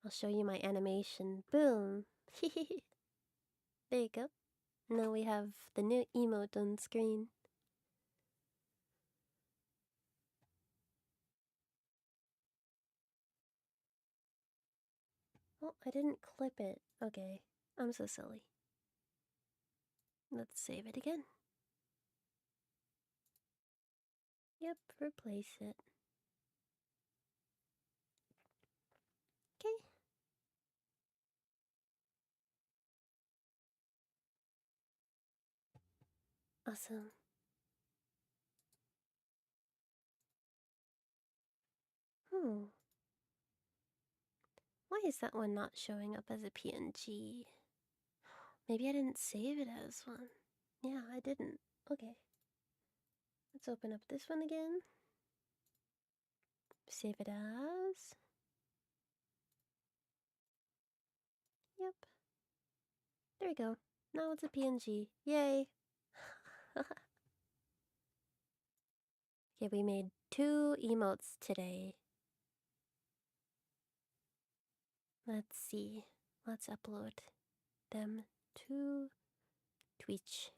I'll show you my animation. Boom. There you go. Now we have the new emote on screen. Oh, I didn't clip it. Okay, I'm so silly. Let's save it again. Yep, replace it. Okay. Awesome. Hmm. Why is that one not showing up as a PNG? Maybe I didn't save it as one. Yeah, I didn't. Okay. Let's open up this one again. Save it as. Yep. There we go. Now it's a PNG. Yay. Okay, we made 2 emotes today. Let's see. Let's upload them to Twitch.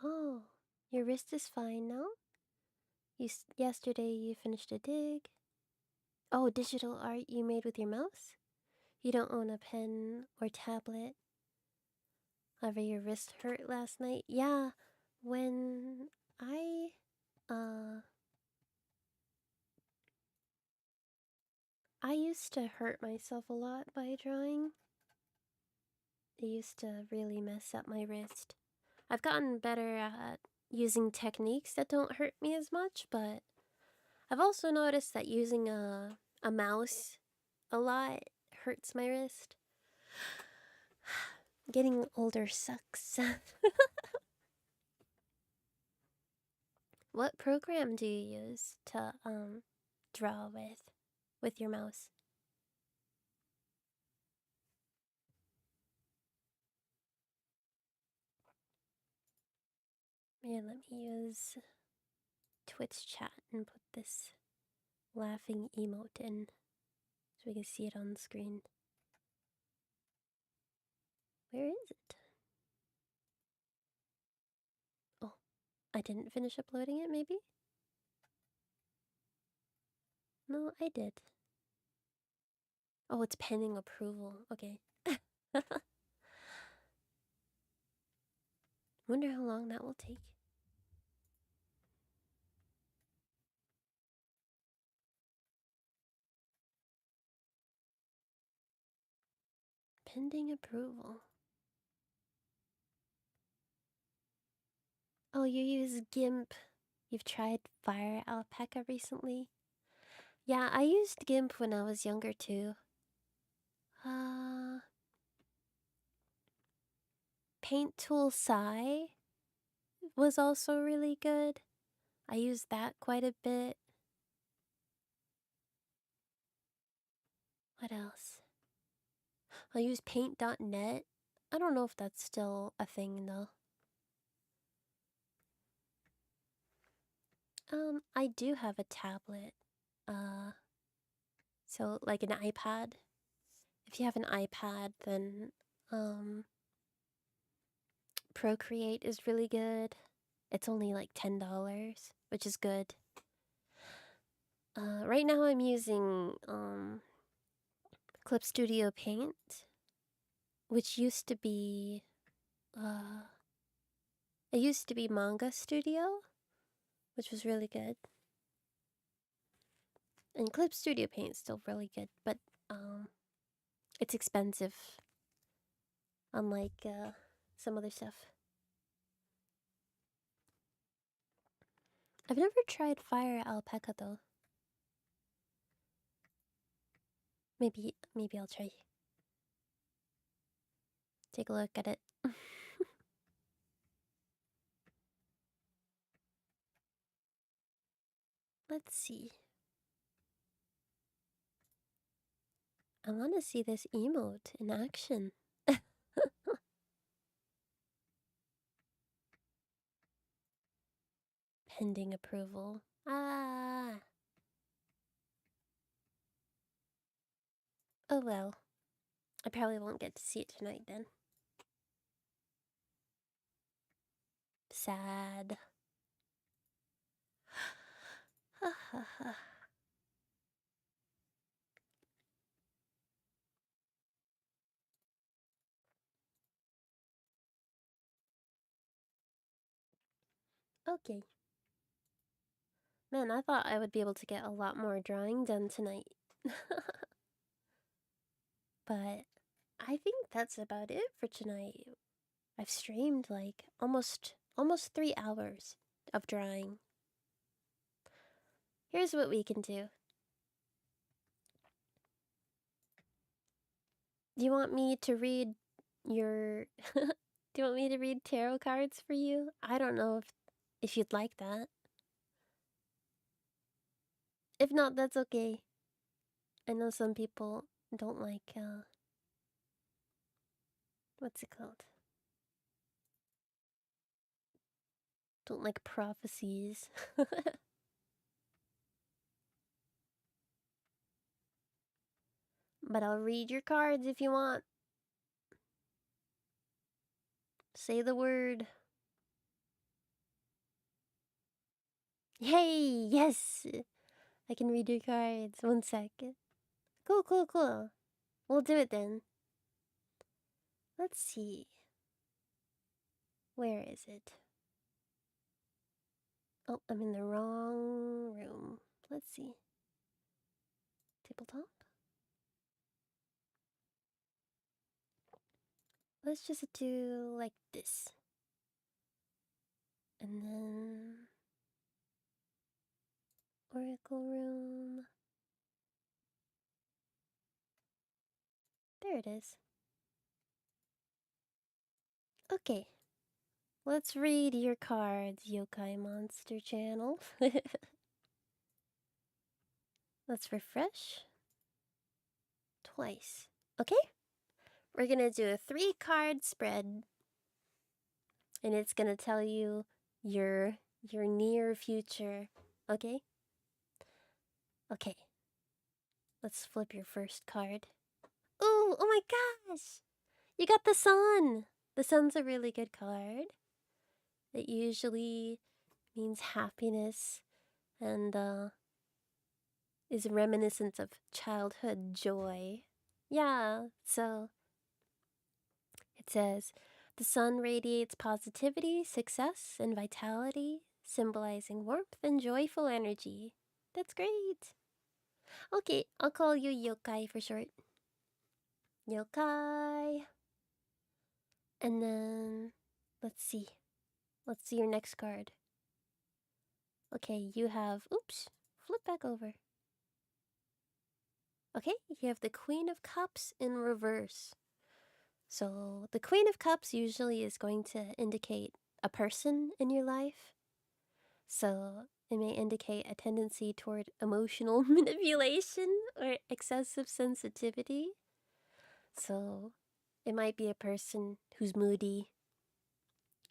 Oh, your wrist is fine now? Yesterday you finished a dig. Oh, digital art you made with your mouse? You don't own a pen or tablet? However, your wrist hurt last night? Yeah, when uh, I used to hurt myself a lot by drawing. It used to really mess up my wrist. I've gotten better at using techniques that don't hurt me as much, but I've also noticed that using a mouse a lot hurts my wrist. Getting older sucks. What program do you use to draw with your mouse? Yeah, let me use Twitch chat and put this laughing emote in so we can see it on the screen. Where is it? Oh, I didn't finish uploading it, maybe? No, I did. Oh, it's pending approval. Okay. Wonder how long that will take. Pending approval. Oh, you use GIMP. You've tried Fire Alpaca recently? Yeah, I used GIMP when I was younger too. Uh, Paint Tool Sai was also really good. I used that quite a bit. What else? I'll use paint.net. I don't know if that's still a thing though. I do have a tablet. Uh, so like an iPad. If you have an iPad, then Procreate is really good. It's only like $10, which is good. Right now I'm using Clip Studio Paint, which used to be uh it used to be Manga Studio, which was really good. And Clip Studio Paint's still really good, but it's expensive, unlike some other stuff. I've never tried Fire Alpaca though. Maybe I'll try. Take a look at it. Let's see. I want to see this emote in action. Pending approval. Ah. Oh well. I probably won't get to see it tonight then. Sad. Okay. Man, I thought I would be able to get a lot more drawing done tonight. But I think that's about it for tonight. I've streamed like almost 3 hours of drawing. Here's what we can do. Do you want me to read your Do you want me to read tarot cards for you? I don't know if you'd like that. If not, that's okay. I know some people don't like what's it called? Don't like prophecies. But I'll read your cards if you want. Say the word. Hey, yes! I can read your cards. 1 second. Cool. We'll do it then. Let's see. Where is it? Oh, I'm in the wrong room. Let's see. Tabletop? Let's just do like this. And then Oracle room. There it is. Okay. Let's read your cards, Yokai Monster Channel. Let's refresh. Twice. Okay? We're gonna do a 3-card spread. And it's gonna tell you your near future. Okay? Okay. Let's flip your first card. Ooh, oh my gosh! You got the sun! The sun's a really good card. It usually means happiness and is reminiscent of childhood joy. Yeah, so it says the sun radiates positivity, success, and vitality, symbolizing warmth and joyful energy. That's great. Okay, I'll call you Yokai for short. Yokai. And then let's see. Let's see your next card. Okay, you have oops, flip back over. Okay, you have the Queen of Cups in reverse. So the Queen of Cups usually is going to indicate a person in your life. So it may indicate a tendency toward emotional manipulation or excessive sensitivity. So it might be a person who's moody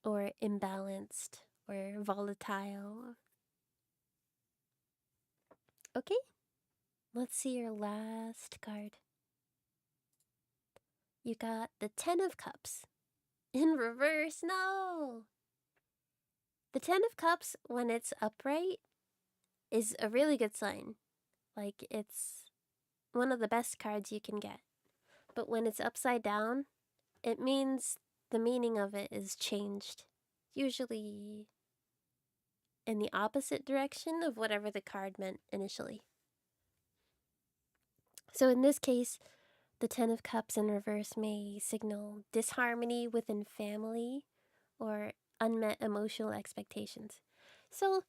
or imbalanced or volatile. Okay, let's see your last card. You got the Ten of Cups in reverse. No! The Ten of Cups, when it's upright, is a really good sign. Like, it's one of the best cards you can get. But when it's upside down, it means the meaning of it is changed. Usually in the opposite direction of whatever the card meant initially. So in this case, the Ten of Cups in reverse may signal disharmony within family or unmet emotional expectations. So,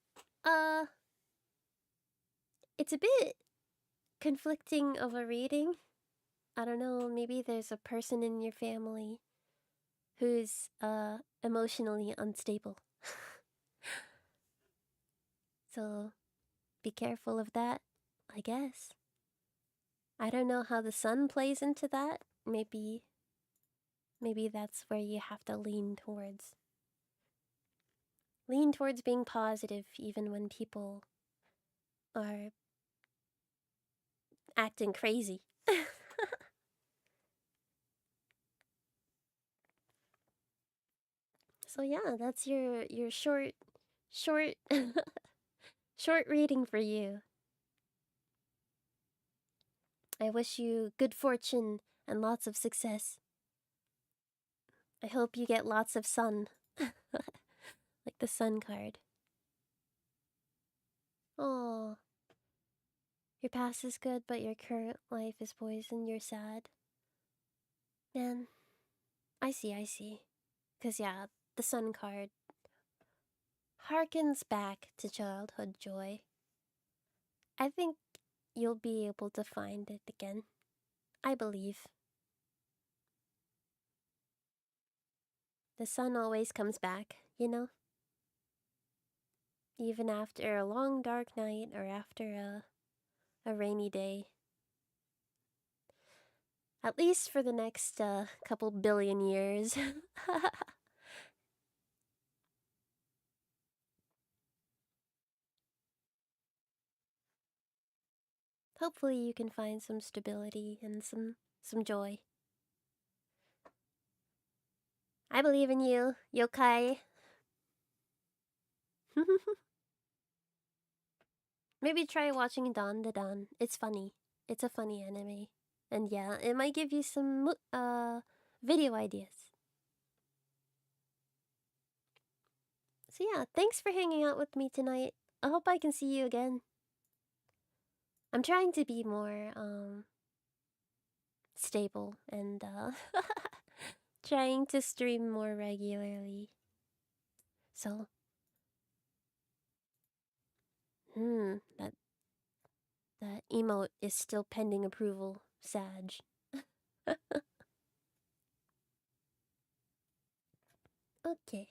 it's a bit conflicting of a reading. I don't know, maybe there's a person in your family who's emotionally unstable. So be careful of that, I guess. I don't know how the sun plays into that. Maybe that's where you have to lean towards. Lean towards being positive even when people are acting crazy. So yeah, that's your short short reading for you. I wish you good fortune and lots of success. I hope you get lots of sun. Like the sun card. Oh, your past is good, but your current life is poison. You're sad. Man, I see, I see. Because, yeah, the sun card harkens back to childhood joy. I think you'll be able to find it again. I believe. The sun always comes back, you know? Even after a long dark night or after a rainy day. At least for the next couple billion years. Hopefully you can find some stability and some joy. I believe in you, yokai. Maybe try watching Dawn to Dawn. It's funny. It's a funny anime. And yeah, it might give you some video ideas. So yeah, thanks for hanging out with me tonight. I hope I can see you again. I'm trying to be more stable and trying to stream more regularly. So that emote is still pending approval, Sag. Okay.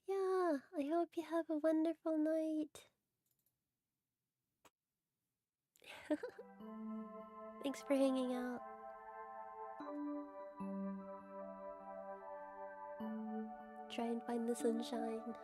Yeah, I hope you have a wonderful night. Thanks for hanging out. Try and find the sunshine.